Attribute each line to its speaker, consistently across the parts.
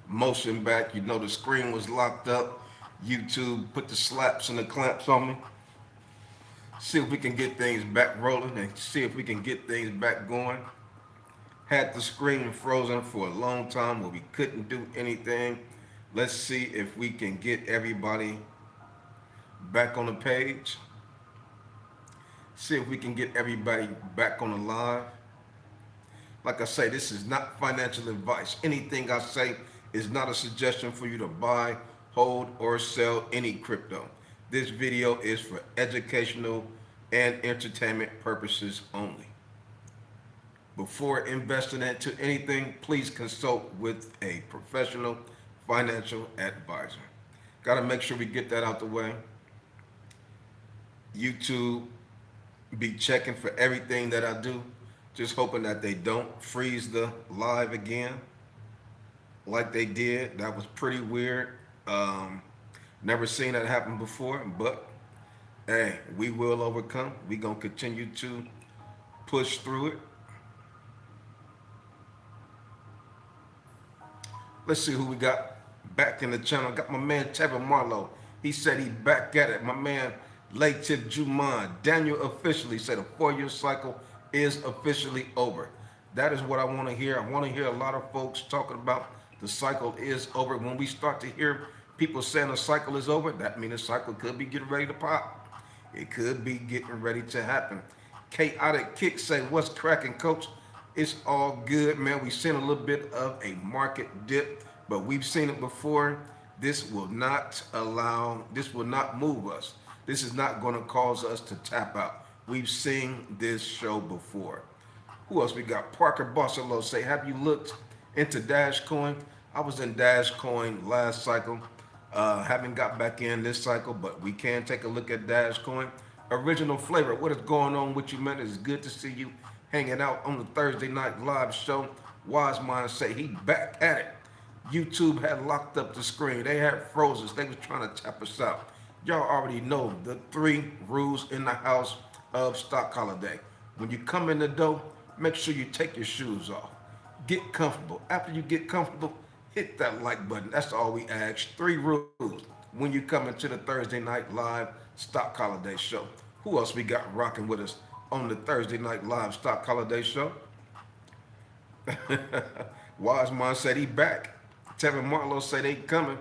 Speaker 1: motion back. You know the screen was locked up. YouTube put the slaps and the clamps on me. See if we can get things back rolling and see if we can get things back going. Had the screen frozen for a long time where we couldn't do anything. Let's see if we can get everybody back on the page. See if we can get everybody back on the live. Like I say, this is not financial advice. Anything I say is not a suggestion for you to buy, hold, or sell any crypto. This video is for educational and entertainment purposes only. Before investing into anything, please consult with a professional financial advisor. Got to make sure we get that out the way. YouTube be checking for everything that I do, just hoping that they don't freeze the live again like they did. That was pretty weird. Never seen that happen before, but hey, we will overcome. We gonna continue to push through it. Let's see who we got back in the channel. Got my man Tevin Marlowe. He said he back at it. My man Latif Juman. Daniel officially said a 4-year cycle is officially over. That is what I want to hear. I want to hear a lot of folks talking about the cycle is over. When we start to hear people saying the cycle is over, that means the cycle could be getting ready to pop. It could be getting ready to happen. Chaotic Kick say, what's cracking, coach? It's all good, man. We've seen a little bit of a market dip, but we've seen it before. This will not move us. This is not going to cause us to tap out. We've seen this show before. Who else we got? Parker Barcelo say, have you looked into Dashcoin? I was in Dashcoin last cycle. Haven't got back in this cycle, but we can take a look at Dashcoin. Original Flavor, what is going on with you, man? It's good to see you hanging out on the Thursday night live show. Wise Mind say he back at it. YouTube had locked up the screen. They had frozen. They was trying to tap us out. Y'all already know the 3 rules in the house of stock holiday. When you come in the door, make sure you take your shoes off. Get comfortable. After you get comfortable, hit that like button. That's all we ask. 3 rules when you come into the Thursday night live stock holiday show. Who else we got rocking with us on the Thursday night live stock holiday show? Wise Mind said he back. Tevin Marlowe said they coming.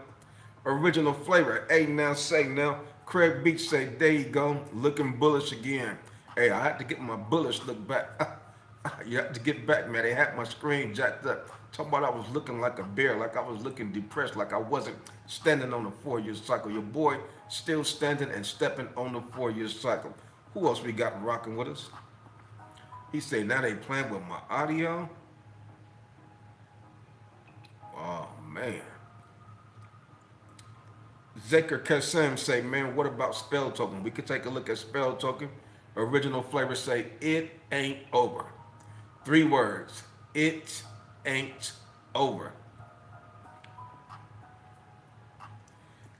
Speaker 1: Original Flavor, hey now say now. Craig Beach say, there you go, looking bullish again. Hey, I had to get my bullish look back. You have to get back, man. They had my screen jacked up. Talking about I was looking like a bear, like I was looking depressed, like I wasn't standing on the 4-year cycle. Your boy still standing and stepping on the 4-year cycle. Who else we got rocking with us? He said, now they playing with my audio. Oh, man. Zaker Kassem say, man, what about spell token? We could take a look at spell token. Original Flavor say, it ain't over. 3 words. It ain't over.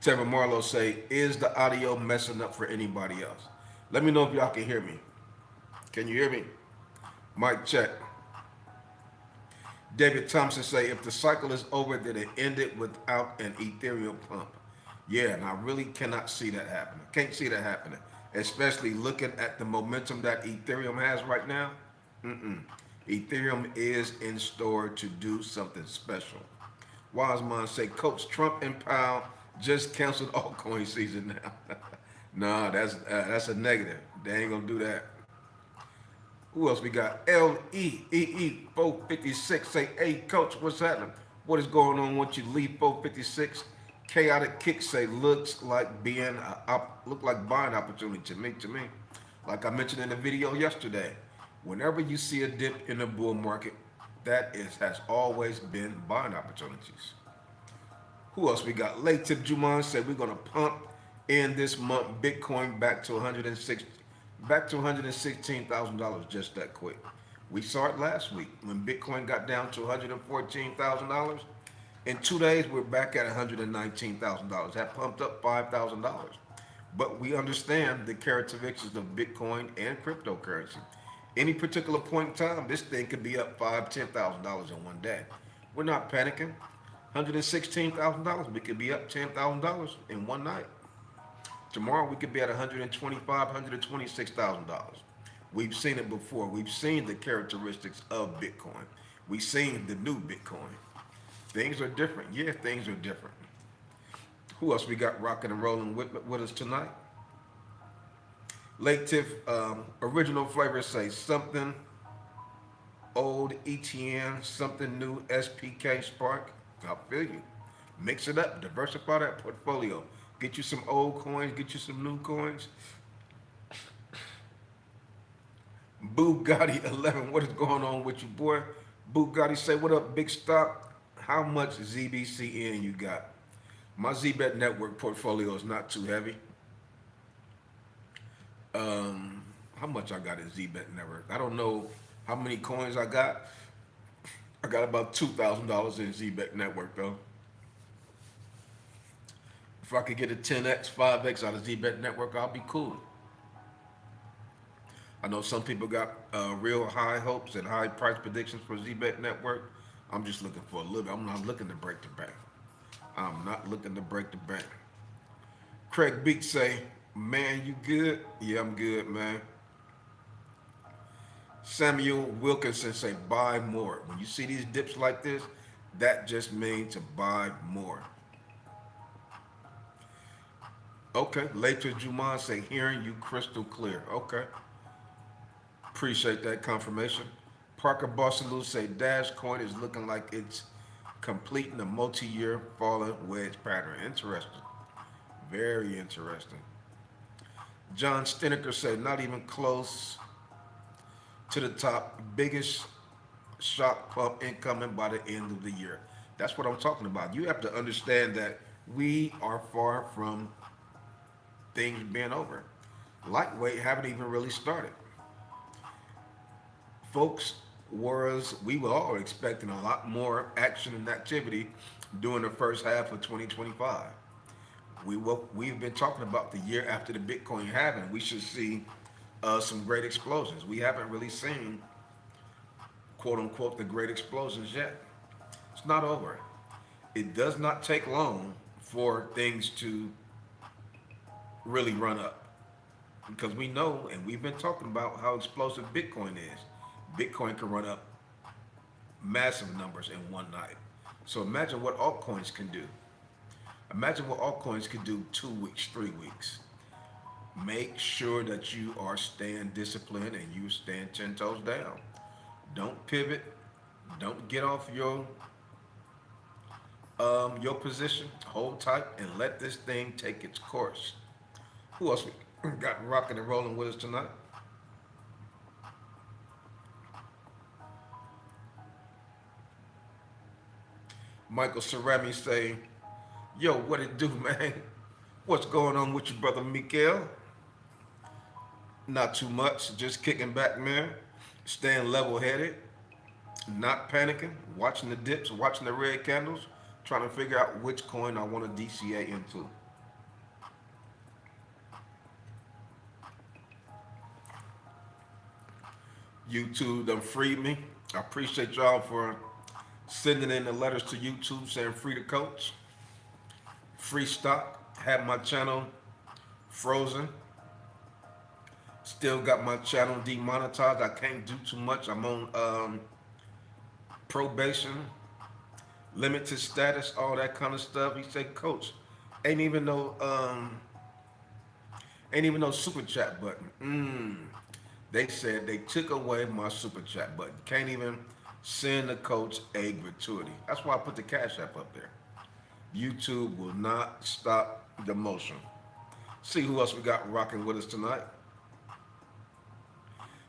Speaker 1: Tevin Marlowe say, is the audio messing up for anybody else? Let me know if y'all can hear me. Can you hear me? Mic check. David Thompson say, if the cycle is over, then it ended without an Ethereum pump. Yeah, and I really cannot see that happening. Can't see that happening. Especially looking at the momentum that Ethereum has right now. Ethereum is in store to do something special. Wiseman say, Coach, Trump and Powell just canceled altcoin season now. Nah, that's a negative. They ain't gonna do that. Who else we got? LEEE 456 say, hey, Coach, what's happening? What is going on with you, Lee 456? Chaotic Kick say, looks like buying opportunity to me. Like I mentioned in the video yesterday, whenever you see a dip in the bull market, has always been buying opportunities. Who else we got? Latif Juman said we're gonna pump in this month Bitcoin back to $116,000 just that quick. We saw it last week when Bitcoin got down to $114,000. In 2 days, we're back at $119,000. That pumped up $5,000. But we understand the characteristics of Bitcoin and cryptocurrency. Any particular point in time, this thing could be up $5,000, $10,000 in one day. We're not panicking. $116,000. We could be up $10,000 in one night. Tomorrow we could be at 125, $126,000. We've seen it before. We've seen the characteristics of Bitcoin. We've seen the new Bitcoin. Things are different. Yeah, things are different. Who else we got rocking and rolling with us tonight? Lake Tiff, original flavor say something old ETN, something new SPK Spark. I feel you. Mix it up, diversify that portfolio. Get you some old coins, get you some new coins. Bugatti 11, what is going on with you, boy? Bugatti say, what up, big stock? How much ZBCN you got? My ZBet network portfolio is not too heavy. How much I got in ZBet network? I don't know how many coins I got. I got about $2,000 in ZBet network though. If I could get a 10x, 5x out of ZBet network, I'll be cool. I know some people got real high hopes and high price predictions for ZBet network. I'm just looking for a little. I'm not looking to break the bank. I'm not looking to break the bank. Craig Beat say, man, you good? Yeah, I'm good, man. Samuel Wilkinson say, buy more. When you see these dips like this, that just means to buy more. Okay, later Juman say, hearing you crystal clear. Okay, appreciate that confirmation. Parker Bossalou say, Dascoin is looking like it's completing a multi-year falling wedge pattern. Interesting, very interesting. John Steneker say, not even close to the top, biggest shock pump incoming by the end of the year. That's what I'm talking about. You have to understand that we are far from things being over. Lightweight haven't even really started. Folks, we were all expecting a lot more action and activity during the first half of 2025. We've been talking about the year after the Bitcoin halving. We should see some great explosions. We haven't really seen, quote unquote, the great explosions yet. It's not over. It does not take long for things to really run up because we know and we've been talking about how explosive Bitcoin is. Bitcoin can run up massive numbers in one night. So imagine what altcoins can do. Imagine what altcoins can do 2 weeks, 3 weeks. Make sure that you are staying disciplined and you stand 10 toes down. Don't pivot. Don't get off your position. Hold tight and let this thing take its course. Who else we got rocking and rolling with us tonight? Michael Cerami say, yo, what it do, man? What's going on with your brother Mikael? Not too much, just kicking back, man. Staying level-headed, not panicking, watching the dips, watching the red candles, trying to figure out which coin I want to DCA into. YouTube done freed me. I appreciate y'all for sending in the letters to YouTube saying free the coach, free stock. Had my channel frozen. Still got my channel demonetized. I can't do too much. I'm on probation, limited status, all that kind of stuff. He said, Coach, ain't even no super chat button. They said they took away my super chat button. Can't even send the coach a gratuity. That's why I put the Cash App up there. YouTube will not stop the motion. See who else we got rocking with us tonight.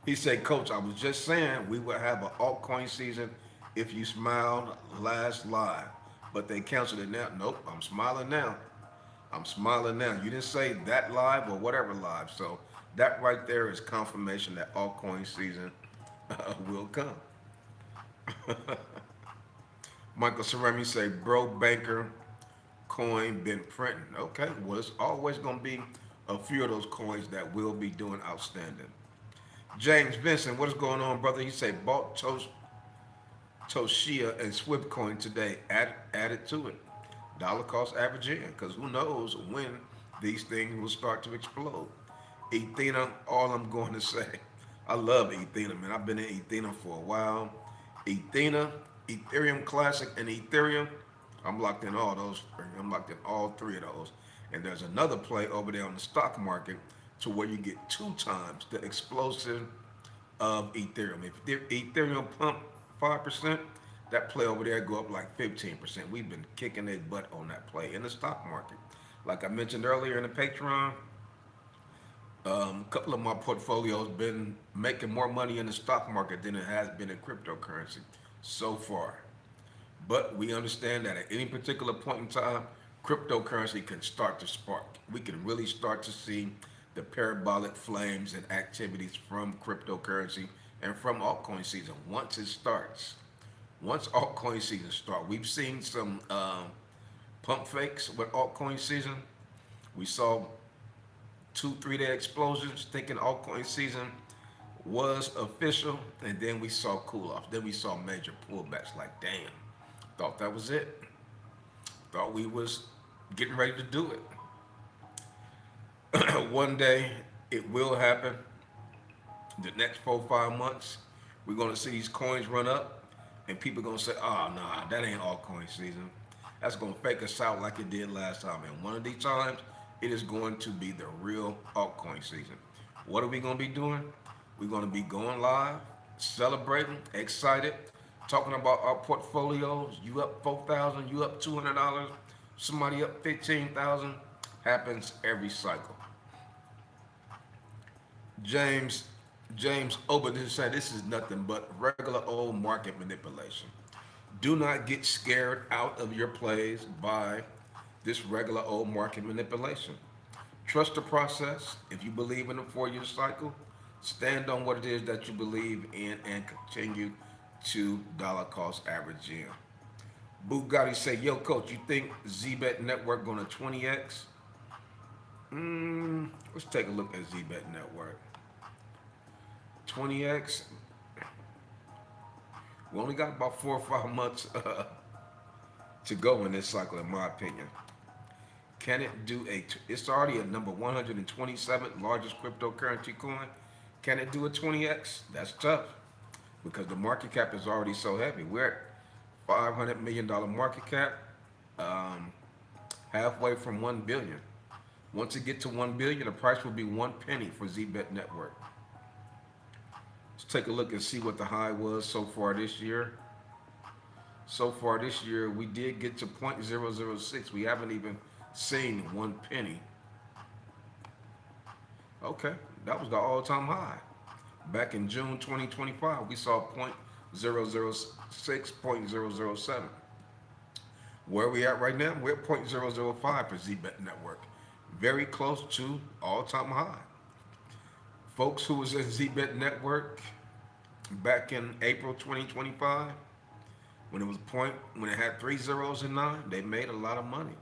Speaker 1: He said, Coach, I was just saying we would have an altcoin season if you smiled last live, but they canceled it now. Nope, I'm smiling now. I'm smiling now. You didn't say that live or whatever live. So that right there is confirmation that altcoin season will come. Michael Cerami say, bro, banker coin been printing. Okay, well, it's always going to be a few of those coins that will be doing outstanding. James Vincent, what is going on, brother? He say, bought Toshia and Swiftcoin today added to it. Dollar cost average in, because who knows when these things will start to explode. Ethena, all I'm going to say, I love Ethena, man. I've been in Ethena for a while. Ethena, Ethereum Classic, and Ethereum, I'm locked in all those. I'm locked in all three of those. And there's another play over there on the stock market to where you get 2 times the explosive of Ethereum. If Ethereum pump 5%, that play over there go up like 15%. We've been kicking their butt on that play in the stock market. Like I mentioned earlier in the Patreon, a couple of my portfolios been making more money in the stock market than it has been in cryptocurrency so far. But we understand that at any particular point in time, cryptocurrency can start to spark. We can really start to see the parabolic flames and activities from cryptocurrency and from altcoin season once it starts. Once altcoin season starts, we've seen some pump fakes with altcoin season. We saw 2, 3 day explosions thinking altcoin season was official, and then we saw cool off. Then we saw major pullbacks. Like, damn, thought that was it. Thought we was getting ready to do it. One day it will happen. The next 4, 5 months, we're gonna see these coins run up, and people gonna say, "Oh, nah, that ain't altcoin season." That's gonna fake us out like it did last time. And one of these times, it is going to be the real altcoin season. What are we gonna be doing? We're gonna be going live, celebrating, excited, talking about our portfolios. You up 4,000, you up $200, somebody up 15,000. Happens every cycle. James James Obadiah said this is nothing but regular old market manipulation. Do not get scared out of your plays by this regular old market manipulation. Trust the process. If you believe in a 4 year cycle, stand on what it is that you believe in and continue to dollar cost average in. Bugatti say, yo, coach, you think ZBet Network going to 20x? Let's take a look at ZBet Network. 20x. We only got about 4 or 5 months to go in this cycle, in my opinion. Can it do it's already a number 127th largest cryptocurrency coin. Can it do a 20x? That's tough because the market cap is already so heavy. We're at $500 million market cap, halfway from 1 billion. Once it gets to 1 billion, the price will be 1 penny for ZBet Network. Let's take a look and see what the high was so far this year. So far this year, we did get to 0.006. We haven't even seen 1 penny. Okay, that was the all-time high. Back in June 2025, we saw 0.006, 0.007. Where are we at right now? We're at 0.005 for ZBet Network. Very close to all-time high. Folks who was in ZBet Network back in April 2025, when it had 3 zeros and 9, they made a lot of money.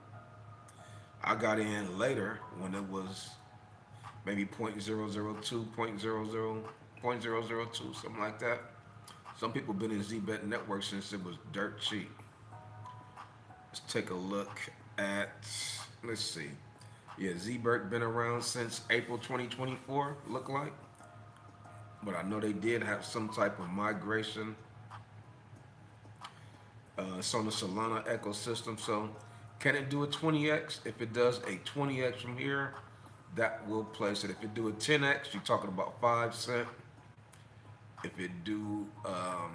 Speaker 1: I got in later when it was maybe 0.002, 0.002, something like that. Some people been in ZBet Network since it was dirt cheap. Let's take a look at, let's see. Yeah, ZBert been around since April 2024, look like. But I know they did have some type of migration. It's on the Solana ecosystem. So can it do a 20x? If it does a 20x from here, that will place it. If it do a 10x, you're talking about 5 cents. If it do a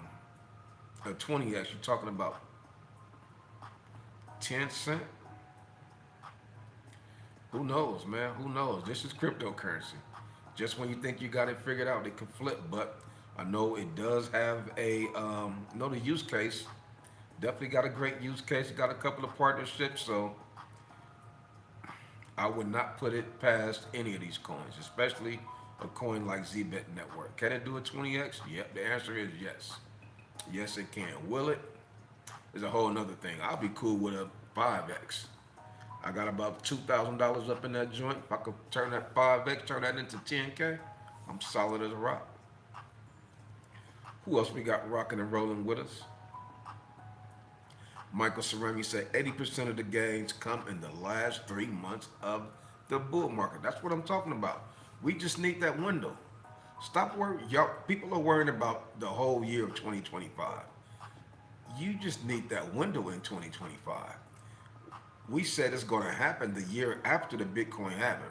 Speaker 1: 20x, you're talking about 10 cents. Who knows, man? Who knows? This is cryptocurrency. Just when you think you got it figured out, it can flip. But I know it does have a, know the use case. Definitely got a great use case. Got a couple of partnerships. So I would not put it past any of these coins, especially a coin like ZBet Network. Can it do a 20x? Yep, the answer is yes. Yes, it can. Will it? Is a whole nother thing. I'll be cool with a 5x. I got about $2,000 up in that joint. If I could turn that 5x, turn that into 10K, I'm solid as a rock. Who else we got rocking and rolling with us? Michael Cerami said 80% of the gains come in the last 3 months of the bull market. That's what I'm talking about. We just need that window. Stop worrying. Y'all, people are worrying about the whole year of 2025. You just need that window in 2025. We said it's going to happen the year after the Bitcoin halving.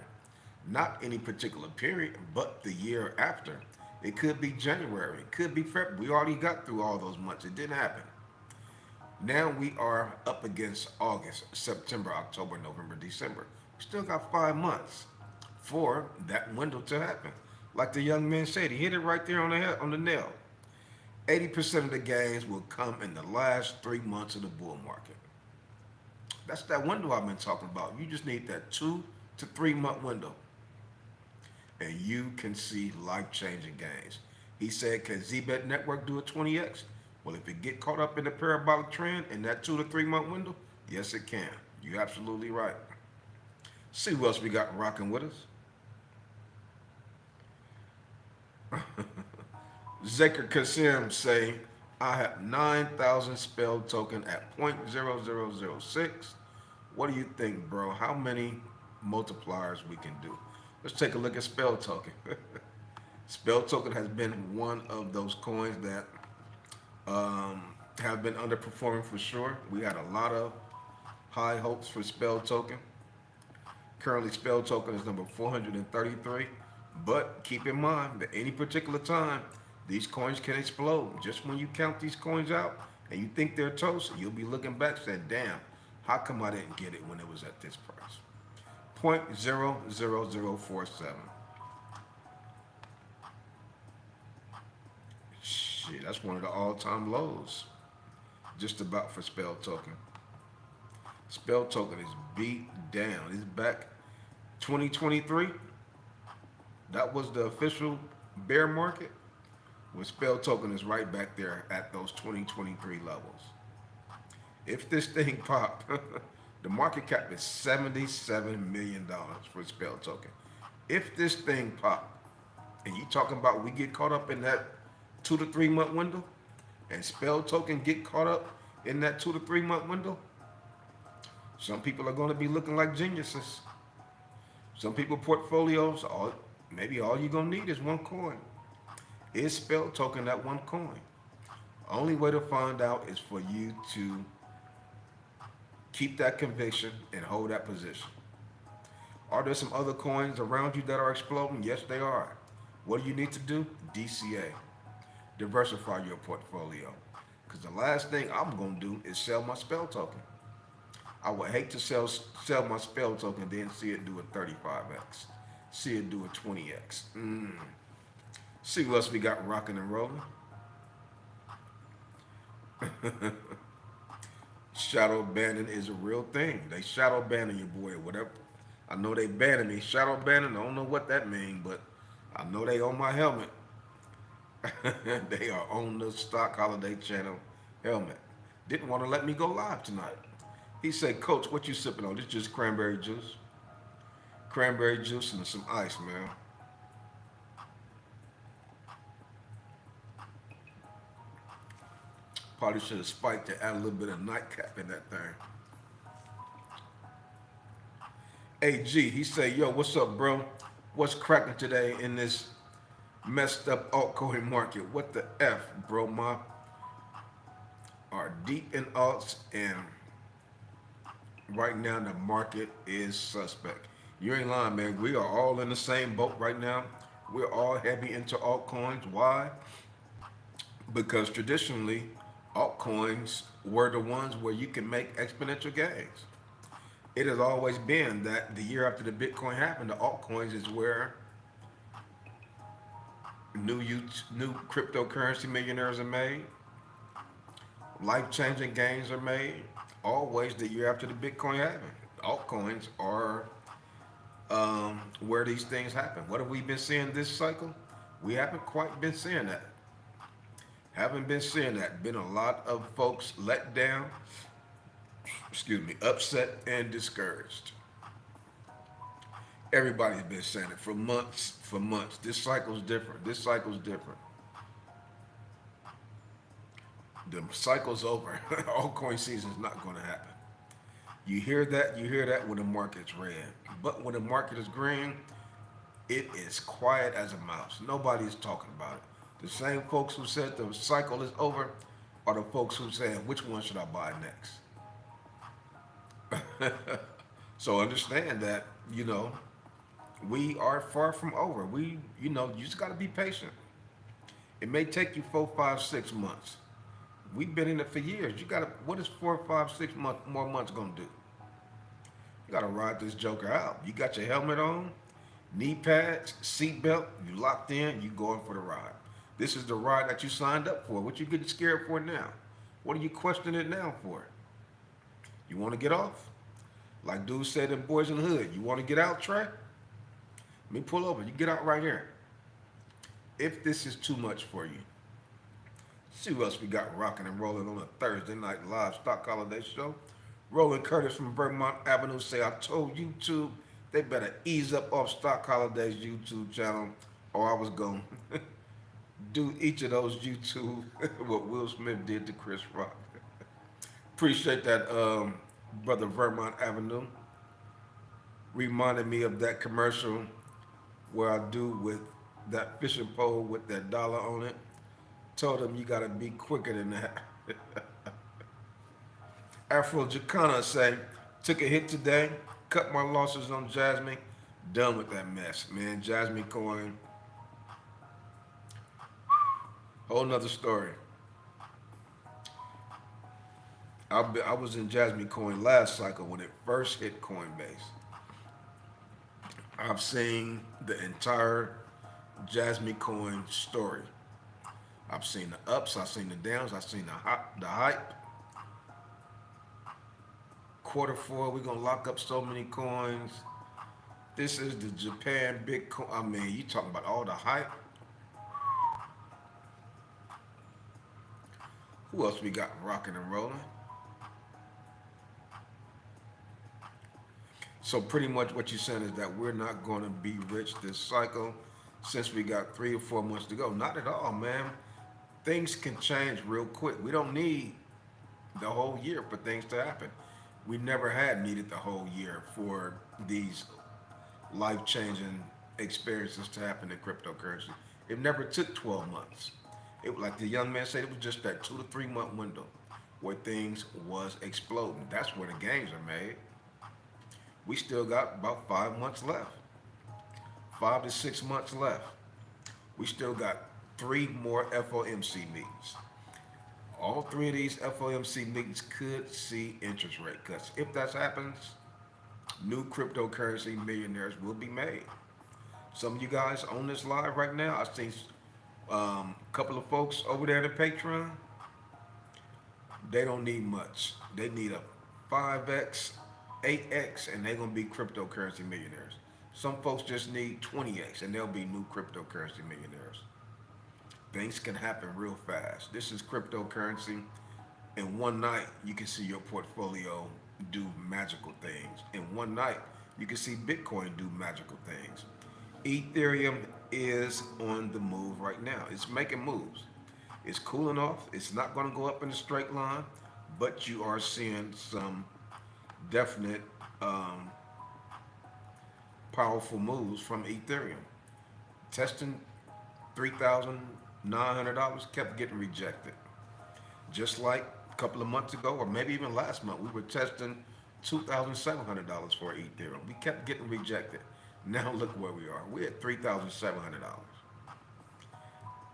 Speaker 1: Not any particular period, but the year after. It could be January, it could be February. We already got through all those months. It didn't happen. Now we are up against August, September, October, November, December. We still got 5 months for that window to happen. Like the young man said, he hit it right there on the head, on the nail. 80% of the gains will come in the last 3 months of the bull market. That's that window I've been talking about. You just need that 2 to 3 month window, and you can see life-changing gains. He said, can ZBet Network do a 20x? Well, if it get caught up in the parabolic trend in that 2 to 3 month window, yes, it can. You're absolutely right. See who else we got rocking with us. Zakir Kasim say, I have 9,000 spell token at 0.0006. What do you think, bro? How many multipliers we can do? Let's take a look at spell token. Spell token has been one of those coins that have been underperforming for sure. We had a lot of high hopes for spell token. Currently, spell token is number 433. But keep in mind that any particular time, these coins can explode. Just when you count these coins out and you think they're toast, you'll be looking back saying, damn, how come I didn't get it when it was at this price? 0.00047. Shit, that's one of the all-time lows. Just about for spell token. Spell token is beat down. It's back 2023. That was the official bear market. When spell token is right back there at those 2023 levels. If this thing pop, the market cap is $77 million for spell token. If this thing pop, and you talking about we get caught up in that 2 to 3 month window, and spell token get caught up in that 2 to 3 month window, some people are going to be looking like geniuses. Some people portfolios, maybe all you're going to need is one coin. Is spell token that one coin? Only way to find out is for you to keep that conviction and hold that position. Are there some other coins around you that are exploding? Yes, they are. What do you need to do? DCA. Diversify your portfolio. Because the last thing I'm going to do is sell my spell token. I would hate to sell my spell token then see it do a 35x. See it do a 20x. See what else we got rocking and rolling. Shadow banning is a real thing. They shadow banning your boy or whatever. I know they banning me. Shadow banning, I don't know what that means, but I know they on my helmet. They are on the Stock Holiday Channel helmet. Didn't want to let me go live tonight. He said, Coach, what you sipping on? This is just cranberry juice. Cranberry juice and some ice, man. Probably should have spiked to add a little bit of nightcap in that thing. AG, he said, yo, what's up, bro? What's cracking today in this messed up altcoin market? What the F, bro? My are deep in alts, and right now the market is suspect. You ain't lying, man. We are all in the same boat right now. We're all heavy into altcoins. Why? Because traditionally, altcoins were the ones where you can make exponential gains. It has always been that the year after the Bitcoin happened, the altcoins is where new cryptocurrency millionaires are made, life-changing gains are made. Always the year after the Bitcoin happened. Altcoins are where these things happen. What have we been seeing this cycle? We haven't quite been seeing that. Haven't been seeing that. Been a lot of folks let down, upset and discouraged. Everybody's been saying it for months, This cycle's different. The cycle's over. Altcoin season is not going to happen. You hear that? You hear that when the market's red. But when the market is green, it is quiet as a mouse. Nobody is talking about it. The same folks who said the cycle is over are the folks who saying, which one should I buy next? So understand that, we are far from over. You just got to be patient. It may take you 4, 5, 6 months. We've been in it for years. What is 4, 5, 6 more months gonna do? You gotta ride this joker out. You got your helmet on, knee pads, seatbelt, you locked in, you going for the ride. This is the ride that you signed up for. What you getting scared for now? What are you questioning it now for? You wanna get off? Like dude said in Boys in the Hood, you wanna get out, Trey? Let me pull over. You get out right here. If this is too much for you, see what else we got rocking and rolling on a Thursday night live stock holiday show. Roland Curtis from Vermont Avenue say, I told YouTube they better ease up off Stock Holidays YouTube channel or I was going to do each of those YouTube what Will Smith did to Chris Rock. Appreciate that, brother Vermont Avenue. Reminded me of that commercial where I do with that fishing pole with that dollar on it. Told him you gotta be quicker than that. Afro Jacana say, took a hit today, cut my losses on Jasmine, done with that mess, man. Jasmcoin, whole nother story. I was in Jasmcoin last cycle when it first hit Coinbase. I've seen the entire Jasmcoin story. I've seen the ups, I've seen the downs, I've seen the hype. Q4, we're gonna lock up so many coins. This is the Japan Bitcoin. I mean, you talking about all the hype. Who else we got rocking and rolling? So pretty much what you're saying is that we're not gonna be rich this cycle since we got 3 or 4 months to go. Not at all, man. Things can change real quick. We don't need the whole year for things to happen. We never had needed the whole year for these life-changing experiences to happen in cryptocurrency. It never took 12 months. It, like the young man said, it was just that 2 to 3 month window where things was exploding. That's where the gains are made. We still got about 5 months left. 5 to 6 months left. We still got 3 more FOMC meetings. All 3 of these FOMC meetings could see interest rate cuts. If that happens, new cryptocurrency millionaires will be made. Some of you guys on this live right now, I've seen a couple of folks over there in the Patreon. They don't need much. They need a 5x, 8x, and they're going to be cryptocurrency millionaires. Some folks just need 20x, and they'll be new cryptocurrency millionaires. Things can happen real fast. This is cryptocurrency. In one night, you can see your portfolio do magical things. In one night, you can see Bitcoin do magical things. Ethereum is on the move right now. It's making moves. It's cooling off. It's not going to go up in a straight line, but you are seeing some definite powerful moves from Ethereum. Testing $3,900 kept getting rejected. Just like a couple of months ago, or maybe even last month, we were testing $2,700 for Ethereum. We kept getting rejected. Now look where we are. We're at $3,700.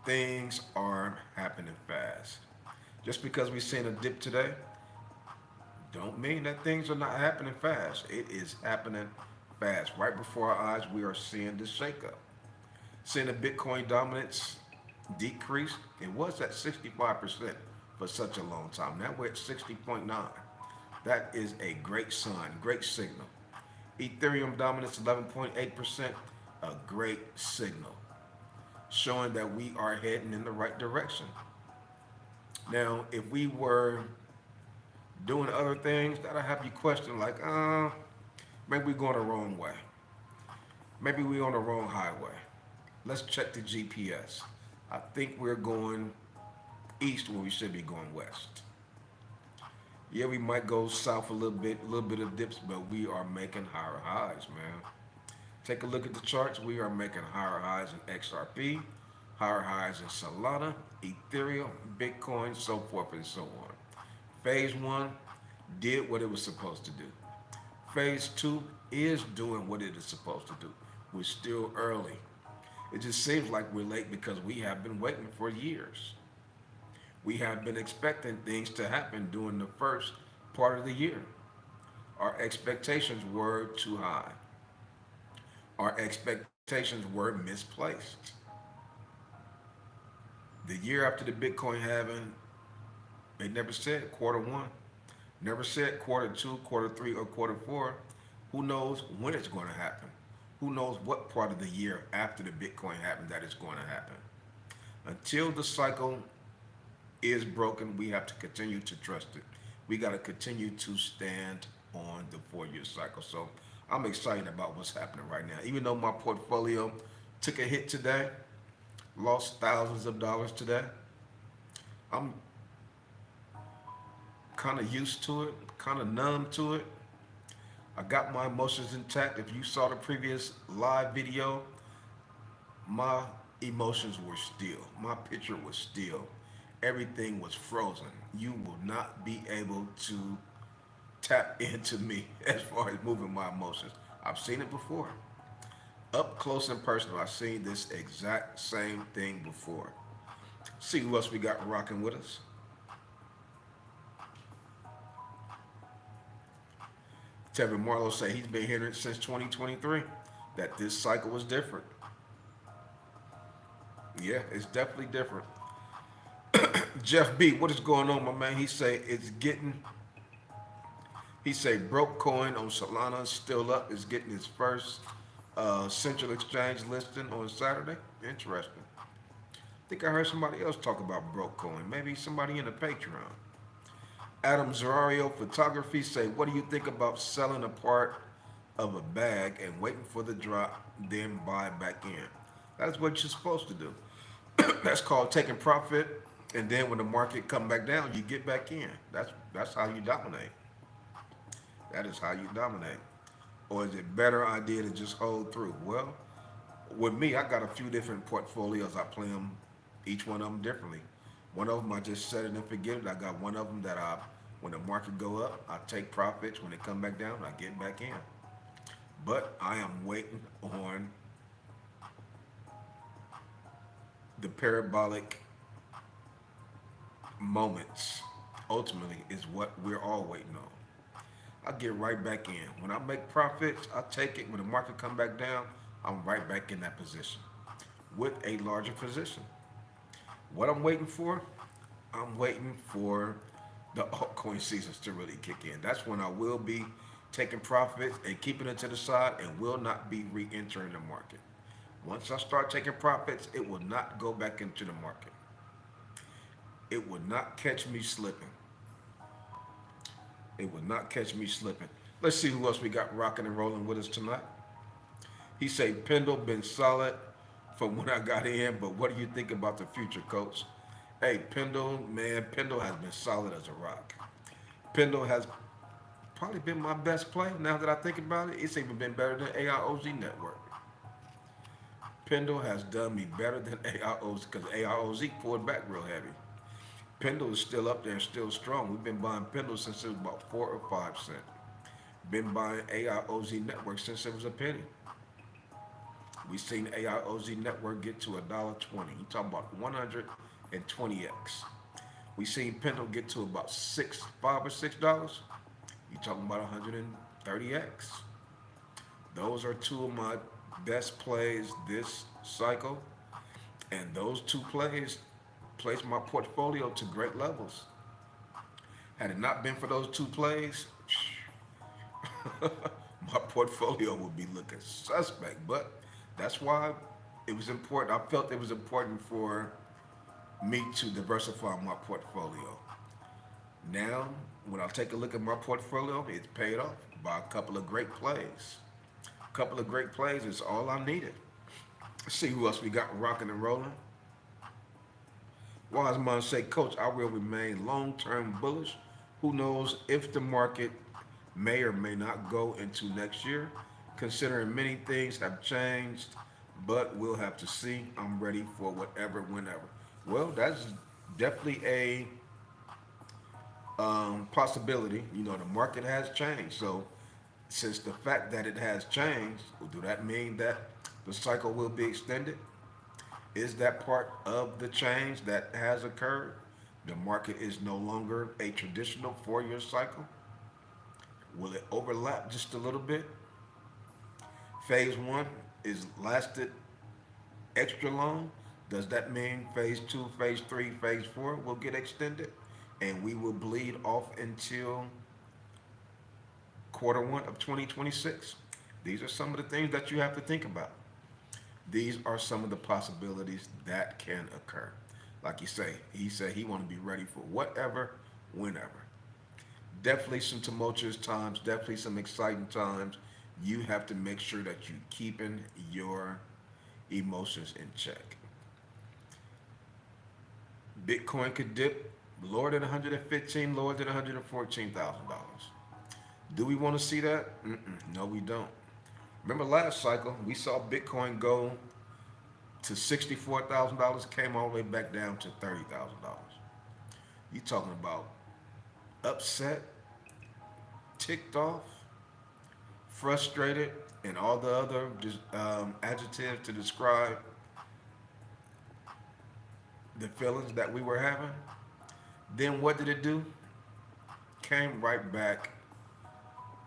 Speaker 1: Things are happening fast. Just because we've seen a dip today, don't mean that things are not happening fast. It is happening fast. Right before our eyes, we are seeing this shakeup. Seeing the Bitcoin dominance decrease. It was at 65% for such a long time. Now we're at 60.9. That is a great sign, great signal. Ethereum dominance 11.8%, a great signal, showing that we are heading in the right direction. Now, if we were doing other things, that'll have you question like, maybe we're going the wrong way. Maybe we're on the wrong highway. Let's check the GPS. I think we're going east when we should be going west. Yeah, we might go south a little bit of dips, but we are making higher highs, man. Take a look at the charts. We are making higher highs in XRP, higher highs in Solana, Ethereum, Bitcoin, so forth and so on. Phase one did what it was supposed to do. Phase two is doing what it is supposed to do. We're still early. It just seems like we're late because we have been waiting for years. We have been expecting things to happen during the first part of the year. Our expectations were too high. Our expectations were misplaced. The year after the Bitcoin halving, they never said quarter one, never said quarter two, quarter three, or quarter four. Who knows when it's going to happen? Who knows what part of the year after the Bitcoin halving that is going to happen? Until the cycle is broken, we have to continue to trust it. We got to continue to stand on the 4-year cycle. So I'm excited about what's happening right now. Even though my portfolio took a hit today, lost thousands of dollars today, I'm kind of used to it, kind of numb to it. I got my emotions intact. If you saw the previous live video, my emotions were still. My picture was still. Everything was frozen. You will not be able to tap into me as far as moving my emotions. I've seen it before. Up close and personal, I've seen this exact same thing before. See who else we got rocking with us. Tevin Marlowe say he's been hearing it since 2023, that this cycle was different. Yeah, it's definitely different. Jeff B, what is going on, my man? He say broke coin on Solana still up. Is getting his first central exchange listing on Saturday. Interesting. I think I heard somebody else talk about broke coin. Maybe somebody in the Patreon. Adam Zerario Photography say, what do you think about selling a part of a bag and waiting for the drop, then buy back in? That's what you're supposed to do. That's called taking profit, and then when the market come back down, you get back in. That's how you dominate. That is how you dominate. Or is it better idea to just hold through? Well, with me, I got a few different portfolios. I play them, each one of them differently. One of them I just set it and forget it. I got one of them that when the market go up, I take profits. When it come back down, I get back in. But I am waiting on the parabolic moments. Ultimately, is what we're all waiting on. I get right back in. When I make profits, I take it. When the market come back down, I'm right back in that position with a larger position. What I'm waiting for? I'm waiting for the altcoin seasons to really kick in. That's when I will be taking profits and keeping it to the side and will not be re-entering the market. Once I start taking profits, it will not go back into the market. It will not catch me slipping. It will not catch me slipping. Let's see who else we got rocking and rolling with us tonight. He say Pendle been solid from when I got in, but what do you think about the future, coach? Hey, Pendle, man, Pendle has been solid as a rock. Pendle has probably been my best play now that I think about it. It's even been better than AIOZ Network. Pendle has done me better than AIOZ because AIOZ pulled back real heavy. Pendle is still up there and still strong. We've been buying Pendle since it was about 4 or 5 cents. Been buying AIOZ Network since it was a penny. We've seen AIOZ Network get to $1.20. You talking about 120x. We seen Pendle get to about $5 or $6. You talking about 130x. Those are two of my best plays this cycle, and those two plays placed my portfolio to great levels. Had it not been for those two plays, my portfolio would be looking suspect. But that's why it was important. I felt it was important for me to diversify my portfolio. Now, when I take a look at my portfolio, it's paid off by a couple of great plays. A couple of great plays is all I needed. Let's see who else we got rocking and rolling. Wiseman say, Coach, I will remain long-term bullish. Who knows if the market may or may not go into next year, considering many things have changed, but we'll have to see. I'm ready for whatever, whenever. Well, that's definitely a possibility. You know, the market has changed. So, since the fact that it has changed, do that mean that the cycle will be extended? Is that part of the change that has occurred? The market is no longer a traditional 4 year cycle. Will it overlap just a little bit? Phase one is lasted extra long. Does that mean phase two, phase three, phase four will get extended? And we will bleed off until quarter 1 of 2026? These are some of the things that you have to think about. These are some of the possibilities that can occur. Like you say, he said he want to be ready for whatever, whenever. Definitely some tumultuous times, definitely some exciting times. You have to make sure that you keeping your emotions in check. Bitcoin could dip lower than 115, lower than $114,000. Do we want to see that? No, we don't. Remember last cycle, we saw Bitcoin go to $64,000, came all the way back down to $30,000. You talking about upset, ticked off, frustrated, and all the other adjectives to describe the feelings that we were having. Then what did it do? Came right back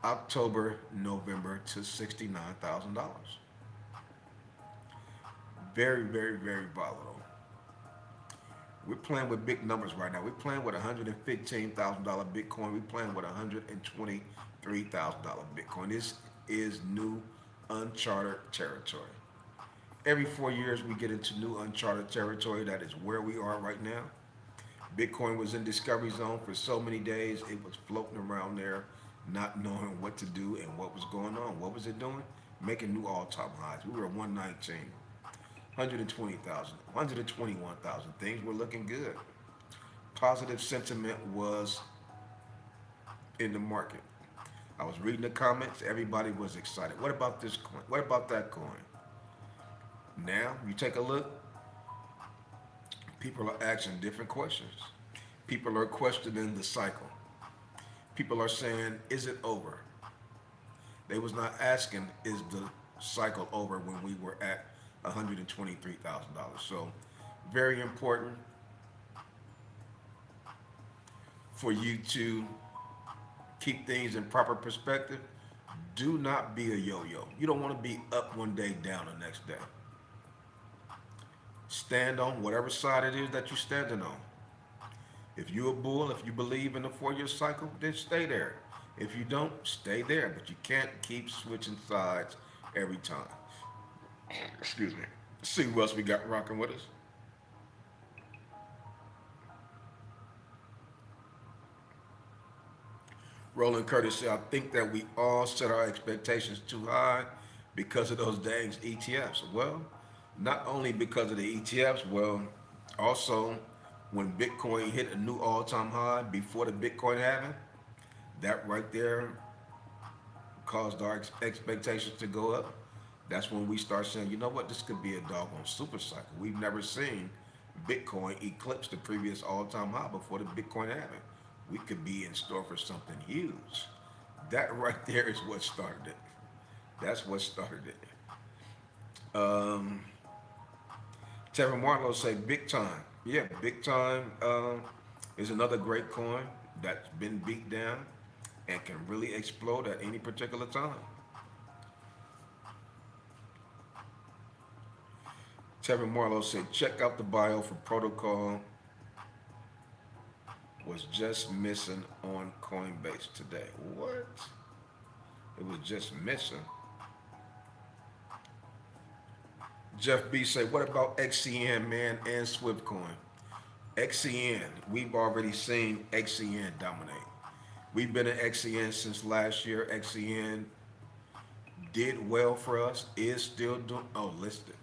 Speaker 1: October, November to $69,000. Very, very, very volatile. We're playing with big numbers right now. We're playing with $115,000 Bitcoin. We're playing with $123,000 Bitcoin. This is new uncharted territory. Every 4 years, we get into new uncharted territory. That is where we are right now. Bitcoin was in discovery zone for so many days. It was floating around there, not knowing what to do and what was going on. What was it doing? Making new all-time highs. We were at 119, 120,000, 121,000. Things were looking good. Positive sentiment was in the market. I was reading the comments. Everybody was excited. What about this coin? What about that coin? Now, you take a look, people are asking different questions. People are questioning the cycle. People are saying, is it over? They was not asking, is the cycle over when we were at $123,000. So very important for you to keep things in proper perspective. Do not be a yo-yo. You don't want to be up one day, down the next day. Stand on whatever side it is that you're standing on. If you're a bull, if you believe in the 4 year cycle, then stay there. If you don't, stay there. But you can't keep switching sides every time. Excuse me. Let's see who else we got rocking with us. Roland Curtis said, I think that we all set our expectations too high because of those dang ETFs. Well, not only because of the ETFs, well, also when Bitcoin hit a new all-time high before the Bitcoin halving, that right there caused our expectations to go up. That's when we start saying, you know what, this could be a doggone super cycle. We've never seen Bitcoin eclipse the previous all-time high before the Bitcoin halving. We could be in store for something huge. That right there is what started it. That's what started it. Terry Marlowe say big time. Yeah, big time is another great coin that's been beat down and can really explode at any particular time. Terry Marlowe said, check out the bio for protocol was just missing on Coinbase today. What? It was just missing. Jeff B said, what about XCN, man, and Swiftcoin? XCN, we've already seen XCN dominate. We've been in XCN since last year. XCN did well for us, is still doing, oh, listed.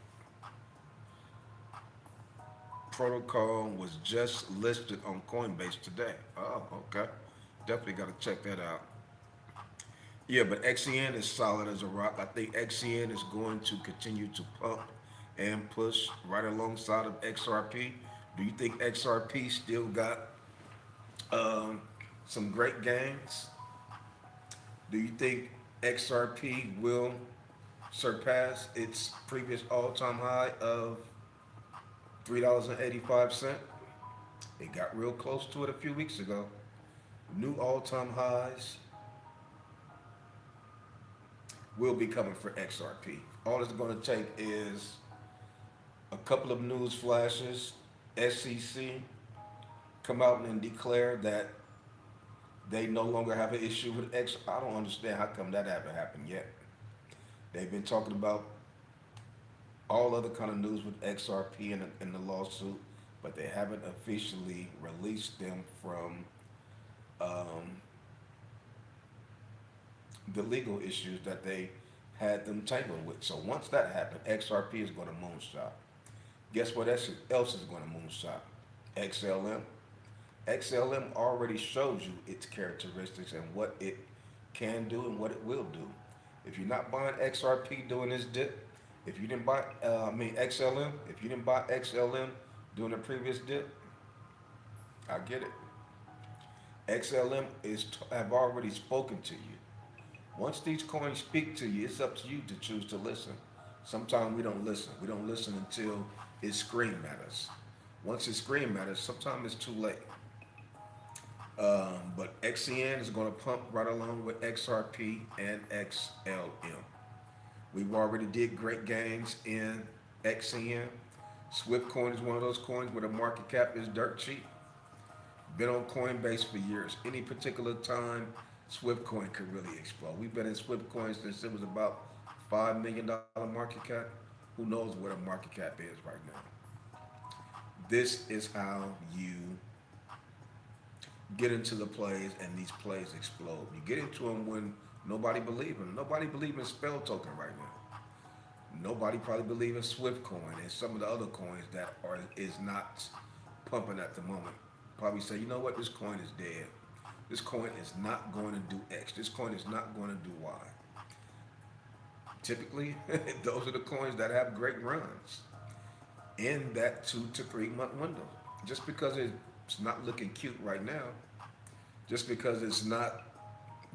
Speaker 1: protocol was just listed on Coinbase today. Oh, okay. Definitely got to check that out. Yeah, but XCN is solid as a rock. I think XCN is going to continue to pump and push right alongside of XRP. Do you think XRP still got um, some great gains? Do you think XRP will surpass its previous all-time high of $3.85? It got real close to it a few weeks ago. New all-time highs will be coming for XRP. All it's going to take is a couple of news flashes, SEC come out and declare that they no longer have an issue with X. I don't understand how come that haven't happened yet. They've been talking about all other kind of news with XRP in the lawsuit, but they haven't officially released them from um, the legal issues that they had them tangled with. So once that happened, XRP is going to moonshot. Guess what else is going to moonshot? XLM. XLM already shows you its characteristics and what it can do and what it will do. If you're not buying XRP doing this dip, if you didn't buy, XLM, if you didn't buy XLM during the previous dip, I get it. XLM have already spoken to you. Once these coins speak to you, it's up to you to choose to listen. Sometimes we don't listen. We don't listen until it screams at us. Once it screams at us, sometimes it's too late. But XCN is going to pump right along with XRP and XLM. We've already did great gains in XCN. Swift coin is one of those coins where the market cap is dirt cheap. Been on Coinbase for years. Any particular time, Swift coin could really explode. We've been in Swift coin since it was about $5 million market cap. Who knows where the market cap is right now? This is how you get into the plays and these plays explode. You get into them when nobody believes in. Nobody believes in spell token right now. Nobody probably believes in Swift coin and some of the other coins that is not pumping at the moment. Probably say, you know what, this coin is dead. This coin is not going to do X. This coin is not going to do Y. Typically, those are the coins that have great runs in that 2 to 3 month window. Just because it's not looking cute right now, just because it's not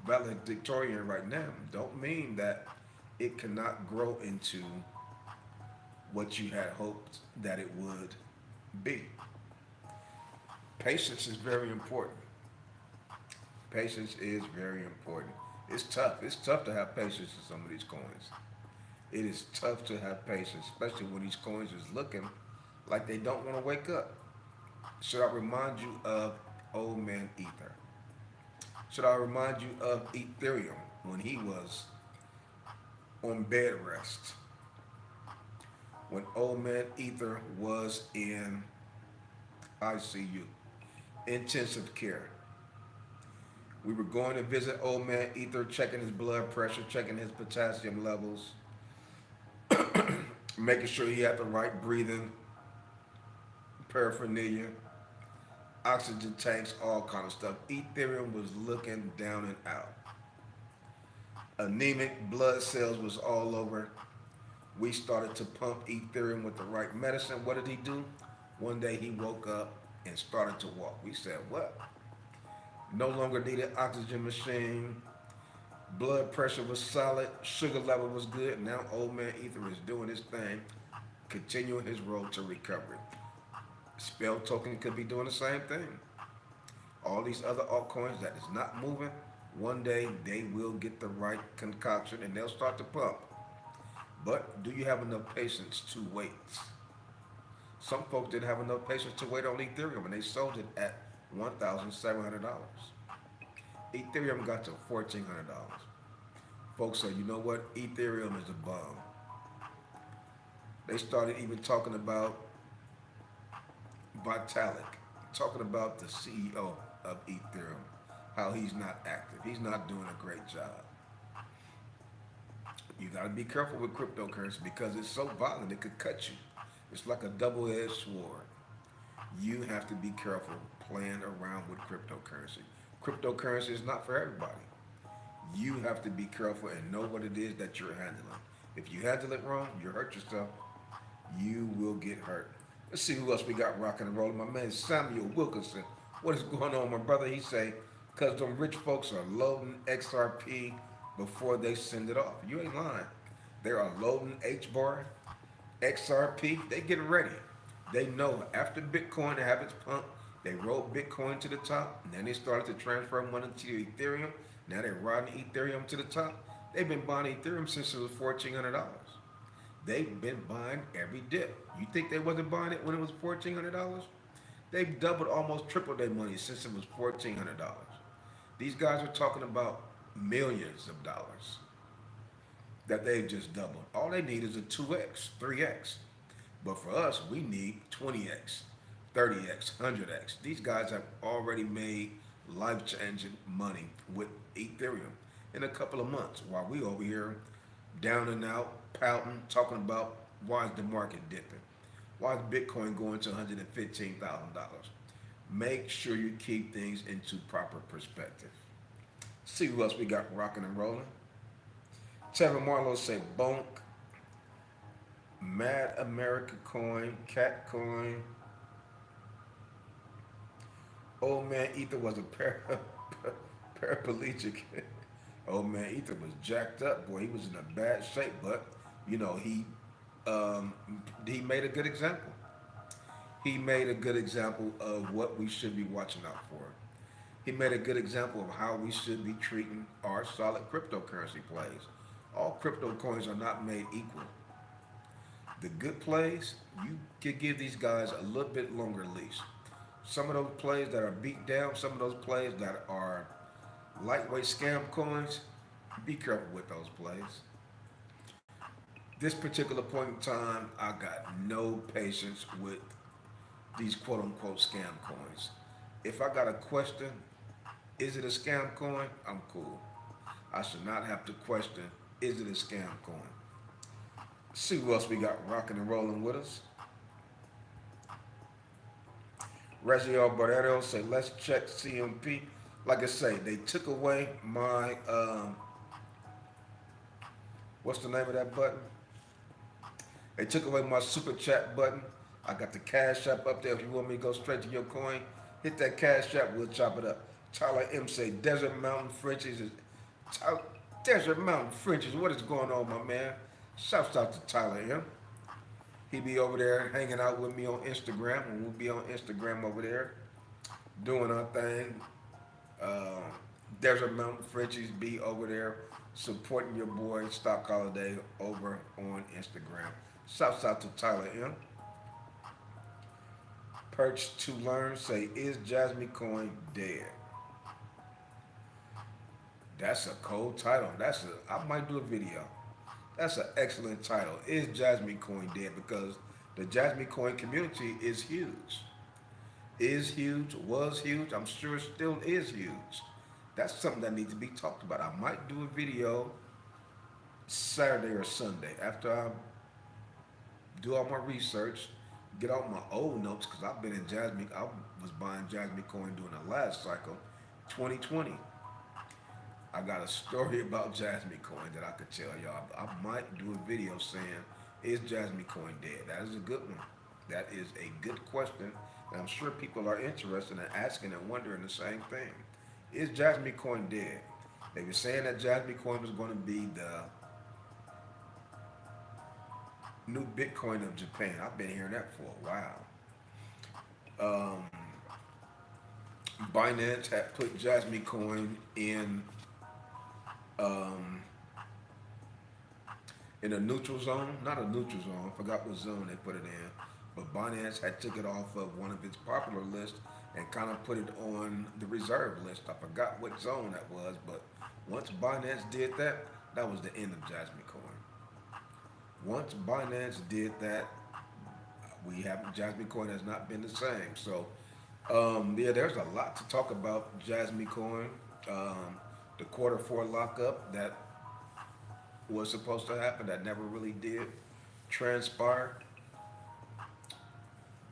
Speaker 1: valedictorian right now, don't mean that it cannot grow into what you had hoped that it would be. Patience is very important. Patience is very important. It's tough. It's tough to have patience in some of these coins. It is tough to have patience, especially when these coins is looking like they don't want to wake up. Should I remind you of old man Ether? Should I remind you of Ethereum when he was on bed rest? When old man Ether was in ICU, intensive care. We were going to visit old man Ether, checking his blood pressure, checking his potassium levels, making sure he had the right breathing paraphernalia, oxygen tanks, all kind of stuff. Ethereum was looking down and out. Anemic blood cells was all over. We started to pump Ethereum with the right medicine. What did he do? One day he woke up and started to walk. We said, what? No longer needed oxygen machine. Blood pressure was solid. Sugar level was good. Now old man Ether is doing his thing, continuing his road to recovery. Spell token could be doing the same thing. All these other altcoins that is not moving, one day they will get the right concoction and they'll start to pump. But do you have enough patience to wait? Some folks didn't have enough patience to wait on Ethereum and they sold it at $1,700. Ethereum got to $1,400. Folks said, you know what? Ethereum is a bum. They started even talking about Vitalik, talking about the CEO of Ethereum, how he's not active. He's not doing a great job. You got to be careful with cryptocurrency because it's so violent, it could cut you. It's like a double-edged sword. You have to be careful playing around with cryptocurrency. Cryptocurrency is not for everybody. You have to be careful and know what it is that you're handling. If you handle it wrong, you hurt yourself. You will get hurt. Let's see who else we got rocking and rolling. My man Samuel Wilkinson. What is going on, my brother? He say, cause them rich folks are loading XRP before they send it off. You ain't lying. They are loading H bar, XRP. They getting ready. They know after Bitcoin to have its pump, they rolled Bitcoin to the top, and then they started to transfer money to Ethereum. Now they're riding Ethereum to the top. They've been buying Ethereum since it was $1,400. They've been buying every dip. You think they wasn't buying it when it was $1,400? They've doubled, almost tripled their money since it was $1,400. These guys are talking about millions of dollars that they've just doubled. All they need is a 2x, 3x. But for us, we need 20x, 30x, 100x. These guys have already made life changing money with Ethereum in a couple of months while we over here down and out, pouting, talking about why is the market dipping? Why is Bitcoin going to $115,000? Make sure you keep things into proper perspective. See who else we got rocking and rolling. Trevor Marlowe say bonk, Mad America Coin, Cat Coin. Old man Ether was a paraplegic. Old man Ether was jacked up, boy. He was in a bad shape, but you know he made a good example. He made a good example of what we should be watching out for. He made a good example of how we should be treating our solid cryptocurrency plays. All crypto coins are not made equal. The good plays, you can give these guys a little bit longer leash. Some of those plays that are beat down, some of those plays that are lightweight scam coins, be careful with those plays. This particular point in time, I got no patience with these quote unquote scam coins. If I got a question, is it a scam coin? I'm cool. I should not have to question, is it a scam coin? See who else we got rocking and rolling with us. Reggie Alberto say, let's check CMP. Like I say, they took away my, what's the name of that button? They took away my super chat button. I got the cash app up there. If you want me to go straight to your coin, hit that cash app, we'll chop it up. Tyler M say, Desert Mountain Frenchies is, Desert Mountain Frenchies, what is going on, my man? Shouts out to Tyler M. He be over there hanging out with me on Instagram, and we'll be on Instagram over there doing our thing. Uh, Desert Mountain Frenchies be over there supporting your boy Stock Holiday over on Instagram. Shouts out to Tyler M. Perch to Learn say, is Jasmcoin dead? That's a cold title. I might do a video. That's an excellent title. Is Jasmcoin dead? Because the Jasmcoin community is huge. Is huge, was huge, I'm sure still is huge. That's something that needs to be talked about. I might do a video Saturday or Sunday after I do all my research, get out my old notes, because I've been in Jasmine. I was buying Jasmcoin during the last cycle, 2020. I got a story about Jasmcoin that I could tell y'all. I might do a video saying, is Jasmcoin dead? That is a good one. That is a good question. And I'm sure people are interested in asking and wondering the same thing. Is Jasmcoin dead? They were saying that Jasmcoin was going to be the new Bitcoin of Japan. I've been hearing that for a while. Binance had put Jasmcoin um, in a neutral zone, not a neutral zone. I forgot what zone they put it in, but Binance had took it off of one of its popular lists and kind of put it on the reserve list. I forgot what zone that was, but once Binance did that, that was the end of Jasmcoin. Once Binance did that, Jasmcoin has not been the same. So yeah, there's a lot to talk about Jasmcoin. The quarter four lockup that was supposed to happen that never really did transpire.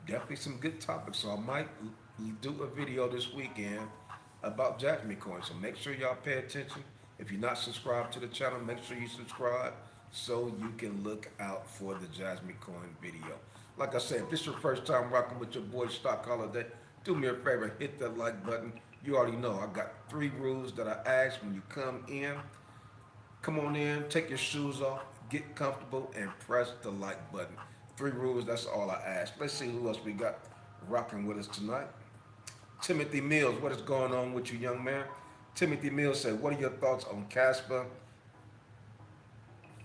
Speaker 1: Definitely some good topics. So I might do a video this weekend about Jasmcoin. So make sure y'all pay attention. If you're not subscribed to the channel, make sure you subscribe so you can look out for the Jasmcoin video. Like I said, if this is your first time rocking with your boy Stock Holiday, do me a favor, hit that like button. You already know I got 3 rules that I ask when you come in. Come on in, take your shoes off, get comfortable, and press the like button. 3 rules, that's all I ask. Let's see who else we got rocking with us tonight. Timothy Mills, what is going on with you, young man? Timothy Mills said, what are your thoughts on Casper?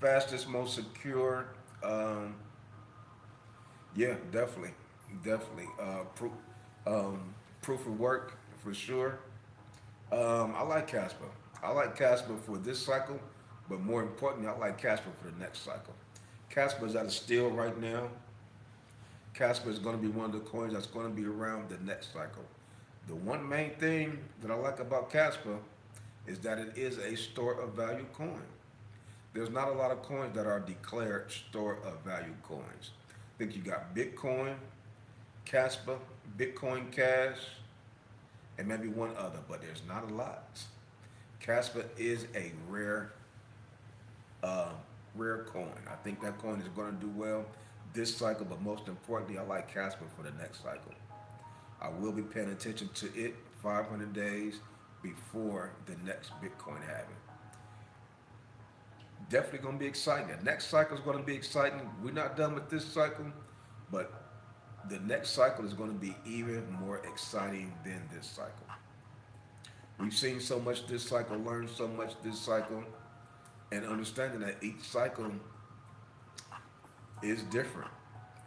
Speaker 1: Fastest, most secure? Um, yeah, definitely. Definitely. Proof of work, for sure. I like Casper. I like Casper for this cycle, but more importantly, I like Casper for the next cycle. Casper is at a steal right now. Casper is going to be one of the coins that's going to be around the next cycle. The one main thing that I like about Casper is that it is a store of value coin. There's not a lot of coins that are declared store of value coins. I think you got Bitcoin, Casper, Bitcoin Cash, and maybe one other, but there's not a lot. Casper is a uh, rare coin. I think that coin is going to do well this cycle, but most importantly, I like Casper for the next cycle. I will be paying attention to it 500 days before the next Bitcoin halving. Definitely going to be exciting. The next cycle is going to be exciting. We're not done with this cycle, but the next cycle is going to be even more exciting than this cycle. We've seen so much this cycle, learned so much this cycle, and understanding that each cycle is different.